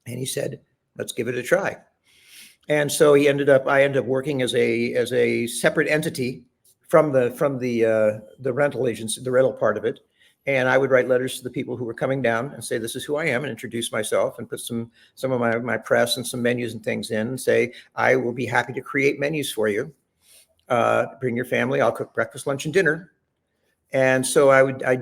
And he said, let's give it a try. And so I ended up working as a separate entity from the rental agency, the rental part of it. And I would write letters to the people who were coming down and say, this is who I am, and introduce myself and put some of my press and some menus and things in and say, I will be happy to create menus for you. Bring your family. I'll cook breakfast, lunch, and dinner. And so I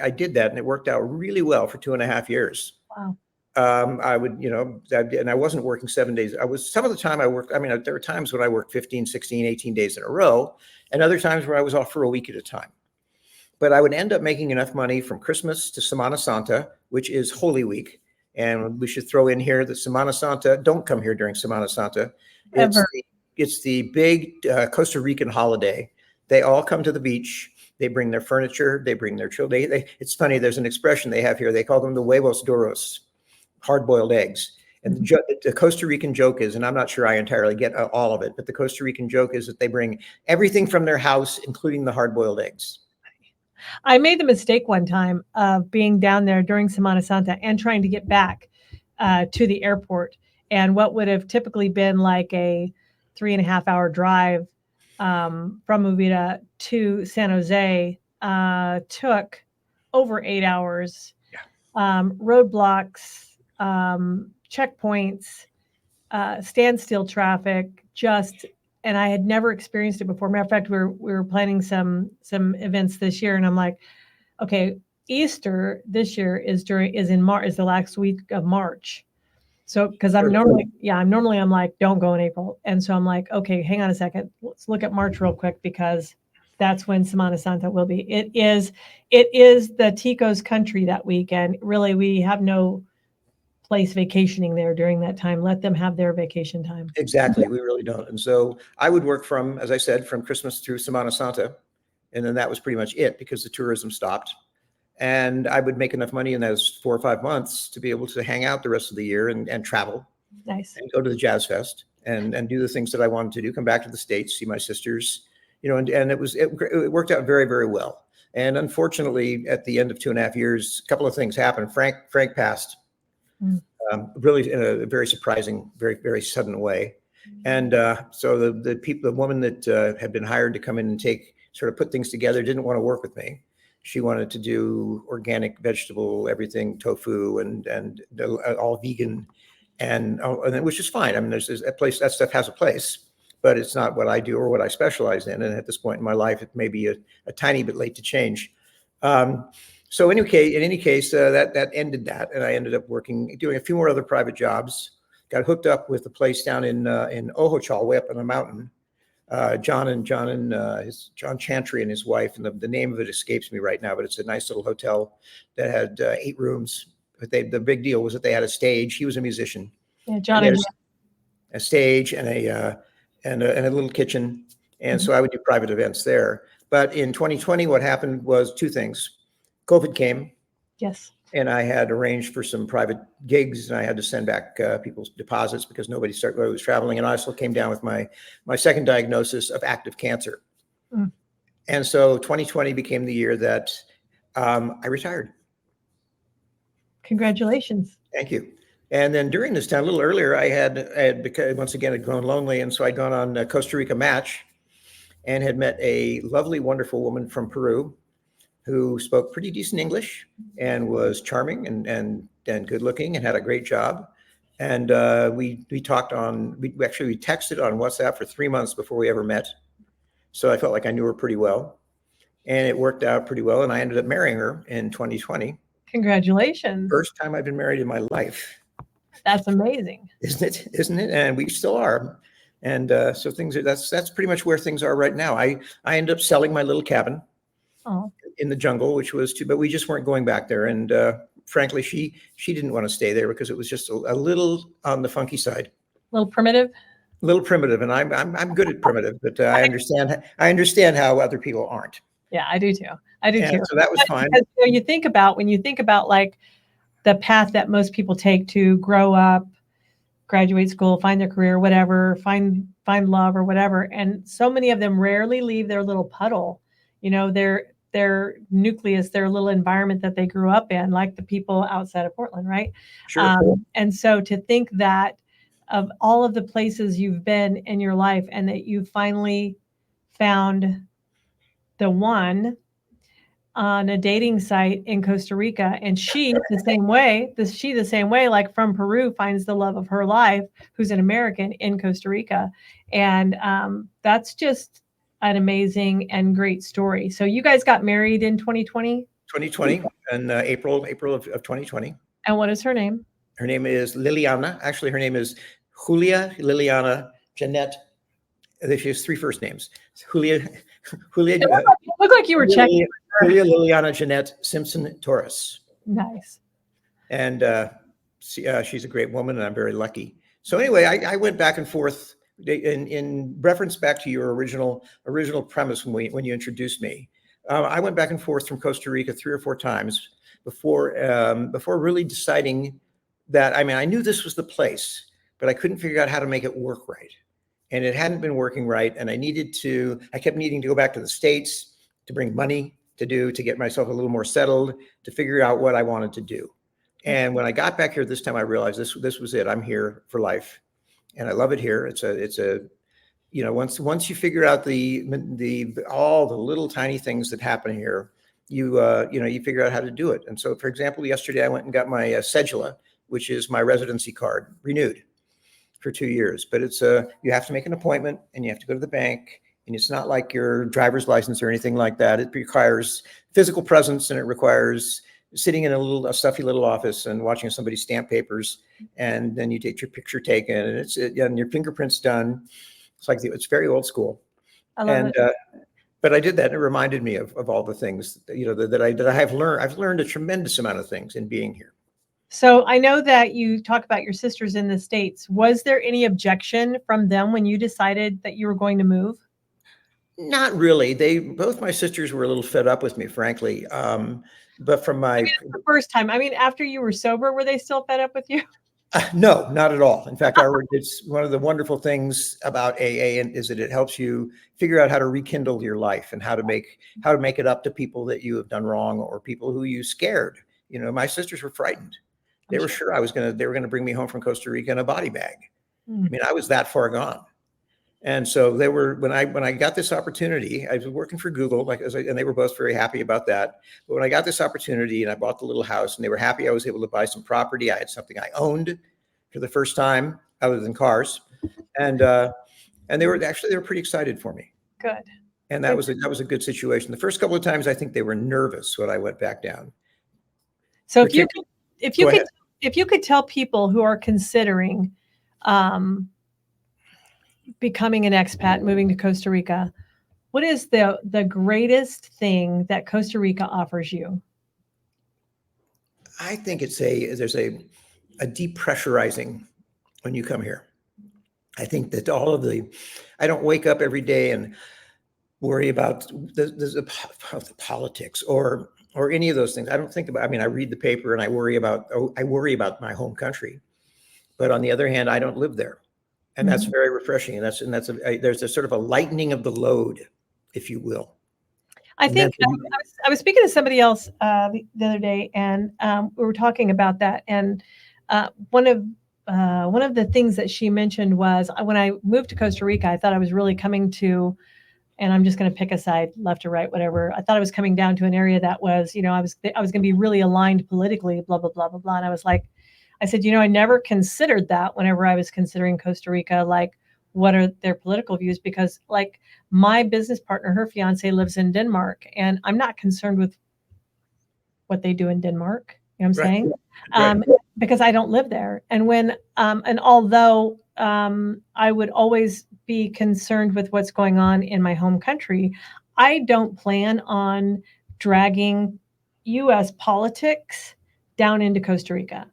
did that, and it worked out really well for 2.5 years. Wow. I would, and I wasn't working 7 days. Some of the time I worked, there were times when I worked 15, 16, 18 days in a row, and other times where I was off for a week at a time. But I would end up making enough money from Christmas to Semana Santa, which is Holy Week. And we should throw in here that Semana Santa, don't come here during Semana Santa. It's the big Costa Rican holiday. They all come to the beach. They bring their furniture. They bring their children. It's funny, there's an expression they have here. They call them the huevos duros, hard-boiled eggs. And the Costa Rican joke is, and I'm not sure I entirely get all of it, but the Costa Rican joke is that they bring everything from their house, including the hard-boiled eggs. I made the mistake one time of being down there during Semana Santa and trying to get back to the airport. And what would have typically been like a 3.5-hour drive from Vida to San Jose took over 8 hours. Yeah. Roadblocks, checkpoints, standstill traffic, and I had never experienced it before. Matter of fact, we were planning some events this year, and I'm like, okay, Easter this year is in March, is the last week of March. So because I'm normally I'm like, don't go in April. And so I'm like, okay, hang on a second. Let's look at March real quick, because that's when Semana Santa will be. It is the Tico's country that weekend. Really, we have no place vacationing there during that time. Let them have their vacation time. Exactly. We really don't. And so I would work from, as I said, from Christmas through Semana Santa. And then that was pretty much it, because the tourism stopped. And I would make enough money in those 4 or 5 months to be able to hang out the rest of the year and travel. Nice. And go to the Jazz Fest and do the things that I wanted to do, come back to the States, see my sisters, and it worked out very, very well. And unfortunately, at the end of 2.5 years, a couple of things happened. Frank passed. Really in a very surprising, very, very sudden way. And so the woman that had been hired to come in and sort of put things together didn't want to work with me. She wanted to do organic, vegetable, everything, tofu and all vegan, and which is fine. I mean, there's a place, that stuff has a place, but it's not what I do or what I specialize in. And at this point in my life, it may be a tiny bit late to change. So in any case, that ended that, and I ended up doing a few more other private jobs. Got hooked up with a place down in Ojochal, way up on the mountain. John Chantry and his wife, and the name of it escapes me right now, but it's a nice little hotel that had 8 rooms. But the big deal was that they had a stage. He was a musician. Yeah, John. A stage and a little kitchen, and so I would do private events there. But in 2020, what happened was 2 things. COVID came. Yes. And I had arranged for some private gigs, and I had to send back people's deposits because nobody was traveling. And I also came down with my second diagnosis of active cancer. And so 2020 became the year that I retired. Congratulations. Thank you. And then during this time, a little earlier, I had because once again had grown lonely, and so I'd gone on a Costa Rica match and had met a lovely, wonderful woman from Peru who spoke pretty decent English and was charming and good looking and had a great job. And we talked on we texted on WhatsApp for 3 months before we ever met. So I felt like I knew her pretty well, and it worked out pretty well. And I ended up marrying her in 2020. Congratulations. First time I've been married in my life. That's amazing. Isn't it? And we still are. And so that's pretty much where things are right now. I ended up selling my little cabin in the jungle, which was but we just weren't going back there. And frankly, she didn't want to stay there because it was just a little on the funky side. A little primitive. A little primitive, and I'm good at primitive, but I understand how other people aren't. Yeah, I do too. So that was fine. Because, when you think about like the path that most people take to grow up, graduate school, find their career, whatever, find love or whatever, and so many of them rarely leave their little puddle, their nucleus, their little environment that they grew up in, like the people outside of Portland, right? Sure. And so to think that of all of the places you've been in your life and that you finally found the one on a dating site in Costa Rica, and she the same way, like from Peru, finds the love of her life, who's an American in Costa Rica. And that's just an amazing and great story. So you guys got married in 2020? 2020, in April of 2020. And what is her name? Her name is Liliana. Actually, her name is Julia Liliana Jeanette. She has 3 first names. Julia. It looked like you were checking. Julia Liliana Jeanette Simpson Torres. Nice. And she's a great woman, and I'm very lucky. So anyway, I went back and forth in reference back to your original premise when you introduced me. I went back and forth from Costa Rica 3 or 4 times before really deciding that. I mean, I knew this was the place, but I couldn't figure out how to make it work right. And it hadn't been working right. And I kept needing to go back to the States to bring money to get myself a little more settled, to figure out what I wanted to do. And when I got back here this time, I realized this was it. I'm here for life, and I love it here. Once you figure out all the little tiny things that happen here, you figure out how to do it. And so, for example, yesterday I went and got my cedula, which is my residency card, renewed for 2 years. But it's you have to make an appointment, and you have to go to the bank. And it's not like your driver's license or anything like that. It requires physical presence, and it requires sitting in a stuffy little office and watching somebody stamp papers, and then you take your picture taken, and your fingerprints done. It's very old school. I love it. But I did that, and it reminded me of all the things that I have learned. I've learned a tremendous amount of things in being here. So I know that you talk about your sisters in the States. Was there any objection from them when you decided that you were going to move? Not really. Both my sisters were a little fed up with me, frankly. But from the first time, after you were sober, were they still fed up with you? No, not at all. In fact, it's one of the wonderful things about AA is that it helps you figure out how to rekindle your life and how to make it up to people that you have done wrong or people who you scared. My sisters were frightened. They were sure they were going to bring me home from Costa Rica in a body bag. I was that far gone. And so they were, when I got this opportunity, I was working for Google, and they were both very happy about that. But when I got this opportunity and I bought the little house, and they were happy I was able to buy some property, I had something I owned for the first time other than cars. And they were pretty excited for me. Good. And that was a good situation. The first couple of times, I think they were nervous when I went back down. So if you could tell people who are considering becoming an expat, moving to Costa Rica, what is the greatest thing that Costa Rica offers you? I think there's a depressurizing when you come here. I think that I don't wake up every day and worry about the politics or any of those things. I don't think about. I read the paper and I worry about my home country, but on the other hand, I don't live there. And that's very refreshing. And there's a sort of a lightening of the load, if you will. I think I was speaking to somebody else the other day, and we were talking about that. And one of the things that she mentioned was when I moved to Costa Rica, I thought I was really coming to, and I'm just going to pick a side, left or right, whatever. I thought I was coming down to an area that was, I was going to be really aligned politically, blah, blah, blah, blah, blah. And I was like, I said, I never considered that whenever I was considering Costa Rica, like, what are their political views? Because like my business partner, her fiance lives in Denmark, and I'm not concerned with what they do in Denmark. You know what I'm saying? Because I don't live there. And and although I would always be concerned with what's going on in my home country, I don't plan on dragging U.S. politics down into Costa Rica.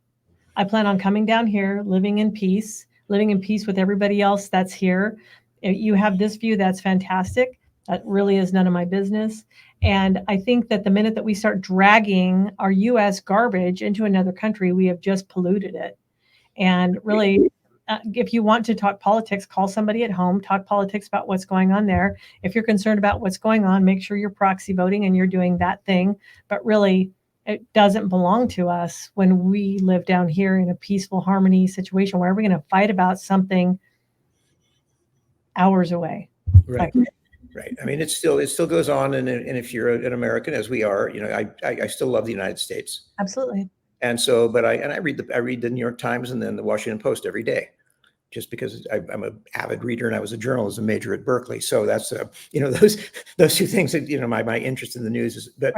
I plan on coming down here, living in peace with everybody else that's here. If you have this view, that's fantastic. That really is none of my business. And I think that the minute that we start dragging our U.S. garbage into another country, we have just polluted it. And really, if you want to talk politics, call somebody at home, talk politics about what's going on there. If you're concerned about what's going on, make sure you're proxy voting and you're doing that thing. But really, it doesn't belong to us when we live down here in a peaceful harmony situation. Why are we going to fight about something hours away? Right. Right. I mean, it still goes on. And if you're an American, as we are, I still love the United States. Absolutely. And so, but I read the New York Times and then the Washington Post every day, just because I'm an avid reader and I was a journalism major at Berkeley. So that's, those two things that, my interest in the news is. But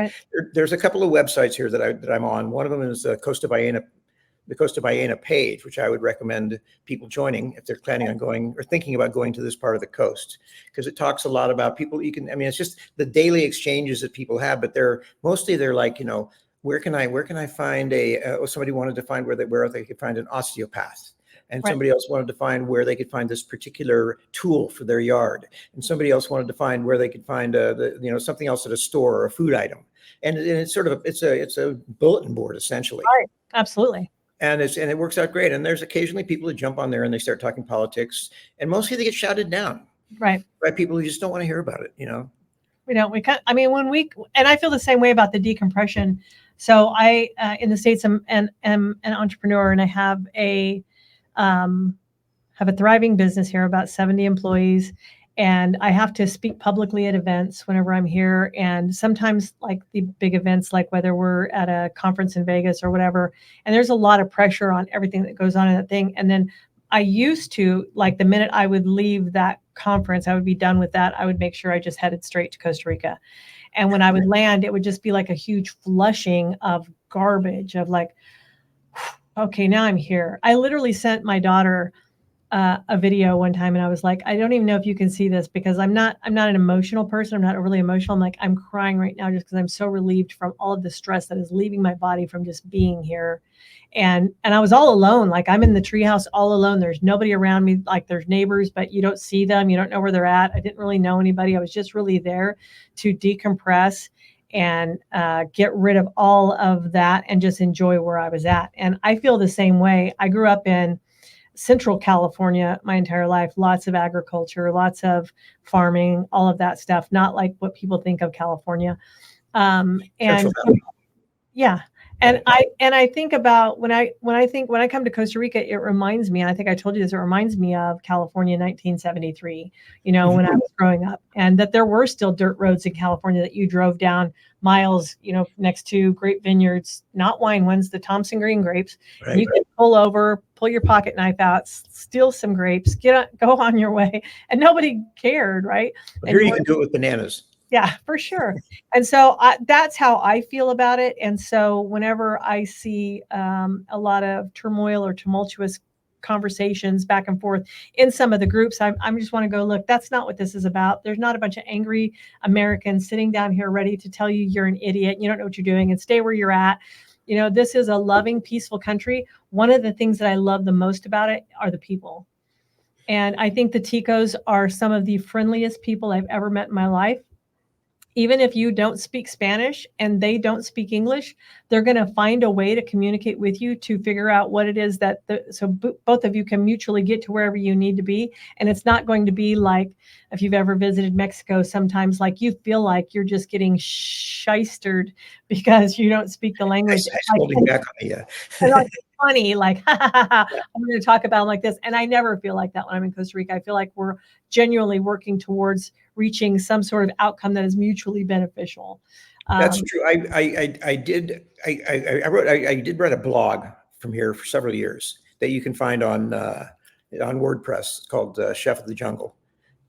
there's a couple of websites here that I'm on. One of them is the Costa Ballena page, which I would recommend people joining if they're planning on going or thinking about going to this part of the coast, because it talks a lot about people. It's just the daily exchanges that people have, but they're like, where can I find somebody wanted to find where they could find an osteopath. And somebody else wanted to find where they could find this particular tool for their yard. And somebody else wanted to find where they could find something else at a store or a food item. And it's sort of, it's a bulletin board essentially. Right. Absolutely. And it works out great. And there's occasionally people who jump on there and they start talking politics, and mostly they get shouted down. Right. By people who just don't want to hear about it, We don't. And I feel the same way about the decompression. So I, in the States, am an entrepreneur, and I have a thriving business here, about 70 employees. And I have to speak publicly at events whenever I'm here. And sometimes like the big events, like whether we're at a conference in Vegas or whatever, and there's a lot of pressure on everything that goes on in that thing. And then I used to, like the minute I would leave that conference, I would be done with that. I would make sure I just headed straight to Costa Rica. And when I would land, it would just be like a huge flushing of garbage of like, okay, now I'm here. I literally sent my daughter a video one time, and I was like, I don't even know if you can see this, because I'm not an emotional person. I'm not overly emotional. I'm like, I'm crying right now just because I'm so relieved from all of the stress that is leaving my body from just being here. And I was all alone. Like, I'm in the treehouse all alone. There's nobody around me. Like, there's neighbors, but you don't see them. You don't know where they're at. I didn't really know anybody. I was just really there to decompress and get rid of all of that and just enjoy where I was at. And I feel the same way. I grew up in Central California my entire life, lots of agriculture, lots of farming, all of that stuff, not like what people think of California. And yeah. And I think about when I come to Costa Rica, it reminds me, and I think I told you this, it reminds me of California in 1973, when I was growing up, and that there were still dirt roads in California that you drove down miles, next to grape vineyards, not wine ones, the Thompson Green grapes. Right, and you could pull over, pull your pocket knife out, steal some grapes, go on your way, and nobody cared, right? Well, here you can do it with bananas. Yeah, for sure. And so that's how I feel about it. And so whenever I see a lot of turmoil or tumultuous conversations back and forth in some of the groups, I just want to go, look, that's not what this is about. There's not a bunch of angry Americans sitting down here ready to tell you you're an idiot, you don't know what you're doing, and stay where you're at. This is a loving, peaceful country. One of the things that I love the most about it are the people. And I think the Ticos are some of the friendliest people I've ever met in my life. Even if you don't speak Spanish and they don't speak English, they're going to find a way to communicate with you to figure out what it is so both of you can mutually get to wherever you need to be. And it's not going to be like, if you've ever visited Mexico, sometimes like you feel like you're just getting shystered because you don't speak the language. Holding back on the, funny, like, I'm going to talk about them like this. And I never feel like that when I'm in Costa Rica. I feel like we're genuinely working towards reaching some sort of outcome that is mutually beneficial. That's true. I did write a blog from here for several years that you can find on WordPress. It's called Chef of the Jungle.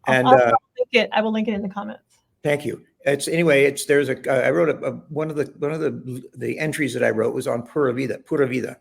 And I'll link it. I will link it in the comments. thank you. I wrote one of the entries that I wrote was on Pura Vida, Pura Vida,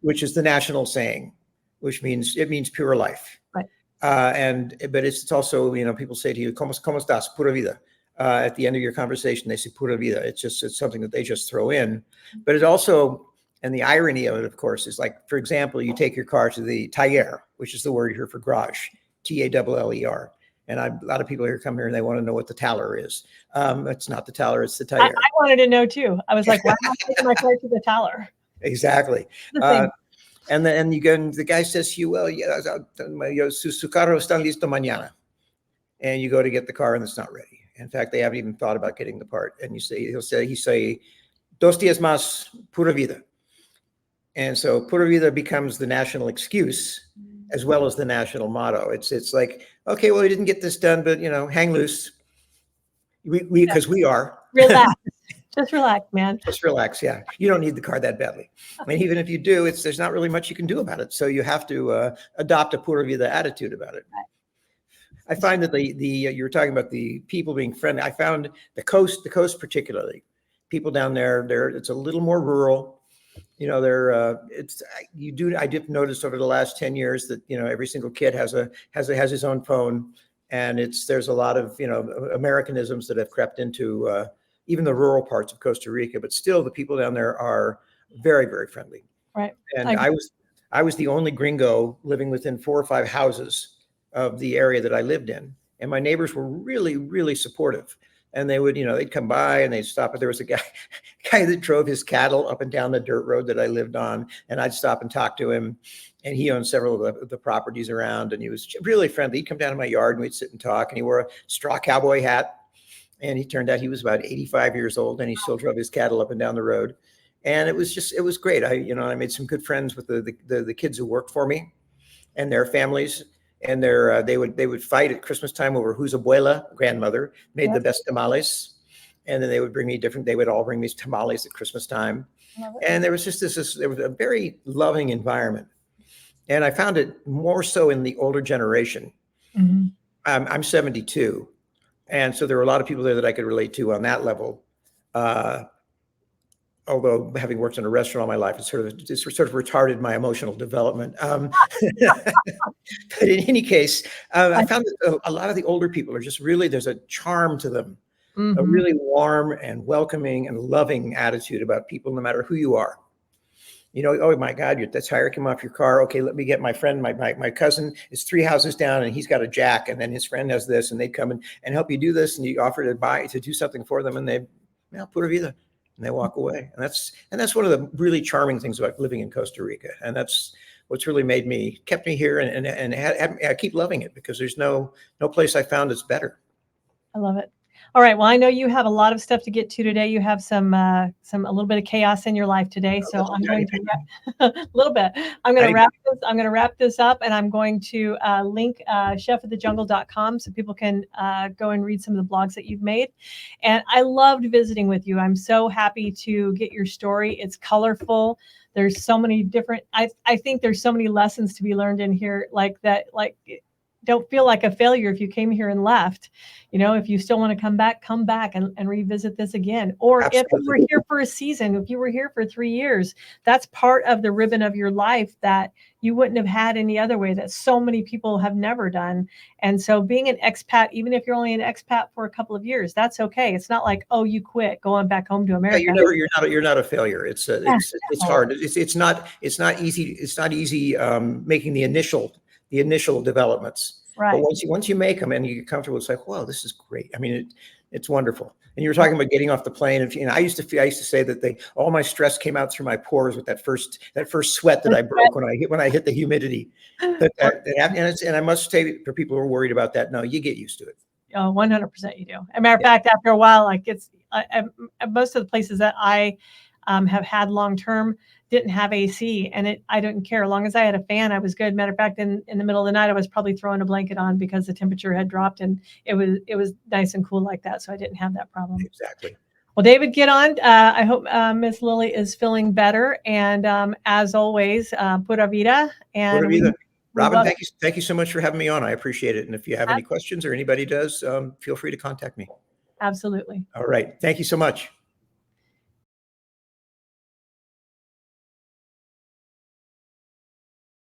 which is the national saying, which means pure life. Right. But it's also, people say to you, ¿Cómo estás? Pura vida. At the end of your conversation, they say pura vida. It's something that they just throw in. But it also, and the irony of it, of course, is like, for example, you take your car to the taller, which is the word here for garage, Taller. And a lot of people here come here and they want to know what the taller is. It's not the taller, it's the taller. I wanted to know too. I was like, why am I taking my car to the taller? Exactly. And then you go, and the guy says to you, well, yeah, su carro está listo mañana. And you go to get the car and it's not ready. In fact, they haven't even thought about getting the part. And he'll say, 2 días más, pura vida. And so pura vida becomes the national excuse as well as the national motto. It's like, okay, well, we didn't get this done, but hang loose. Because we are. Relax. Just relax, man. Just relax. Yeah. You don't need the car that badly. I mean, even if you do, there's not really much you can do about it. So you have to adopt a pura vida attitude about it. I find that you were talking about the people being friendly. I found the coast particularly, people down there, it's a little more rural. I did notice over the last 10 years that, every single kid has his own phone, and there's a lot of, Americanisms that have crept into even the rural parts of Costa Rica, but still the people down there are very, very friendly. Right. And I was the only gringo living within 4 or 5 houses of the area that I lived in. And my neighbors were really, really supportive. And they would, they'd come by and they'd stop. But there was a guy that drove his cattle up and down the dirt road that I lived on. And I'd stop and talk to him. And he owned several of the properties around. And he was really friendly. He'd come down to my yard and we'd sit and talk. And he wore a straw cowboy hat. And he turned out he was about 85 years old. And he still drove his cattle up and down the road. And it was great. I made some good friends with the kids who worked for me and their families. And they would fight at Christmas time over whose abuela, grandmother, made the best tamales. And then they would all bring me tamales at Christmas time. And there was just there was a very loving environment. And I found it more so in the older generation. Mm-hmm. I'm 72. And so there were a lot of people there that I could relate to on that level. Although having worked in a restaurant all my life, it sort of retarded my emotional development. But in any case, I found that a lot of the older people are just really, there's a charm to them, a really warm and welcoming and loving attitude about people, no matter who you are. Oh my God, the tire came off your car. Okay, let me get my friend, my cousin is 3 houses down and he's got a jack, and then his friend has this, and they come and help you do this, and you offer to do something for them, and they, pura vida. And they walk away. And that's one of the really charming things about living in Costa Rica. And that's what's really kept me here, and I keep loving it, because there's no place I found that's better. I love it. All right. Well, I know you have a lot of stuff to get to today. You have a little bit of chaos in your life today. So I'm going to a little bit. I'm going to wrap this up, and I'm going to link chefofthejungle.com so people can go and read some of the blogs that you've made. And I loved visiting with you. I'm so happy to get your story. It's colorful. There's so many different, I think there's so many lessons to be learned in here, like that, don't feel like a failure if you came here and left. If you still want to come back and revisit this again. Or Absolutely. If you were here for a season, if you were here for 3 years, that's part of the ribbon of your life that you wouldn't have had any other way, that so many people have never done. And so being an expat, even if you're only an expat for a couple of years, that's okay. It's not like, oh, you quit, go on back home to America. Yeah, you're not a failure. It's hard. It's not easy. It's not easy making the initial developments. Right. But once you make them and you get comfortable, it's like, wow, this is great. I mean, it's wonderful. And you were talking about getting off the plane. And I used to say that all my stress came out through my pores with that first sweat that I broke when I hit the humidity. And I must say, for people who are worried about that, no, you get used to it. Oh, 100% you do. As a matter of fact, after a while, most of the places that I have had long-term, didn't have AC, and I didn't care. As long as I had a fan, I was good. Matter of fact, in the middle of the night, I was probably throwing a blanket on because the temperature had dropped, and it was nice and cool like that, so I didn't have that problem. Exactly. Well, David, get on. I hope Miss Lily is feeling better, and as always, Pura Vida. And Pura Vida. Robin, love- thank you so much for having me on. I appreciate it. And if you have any questions or anybody does, feel free to contact me. Absolutely. All right. Thank you so much.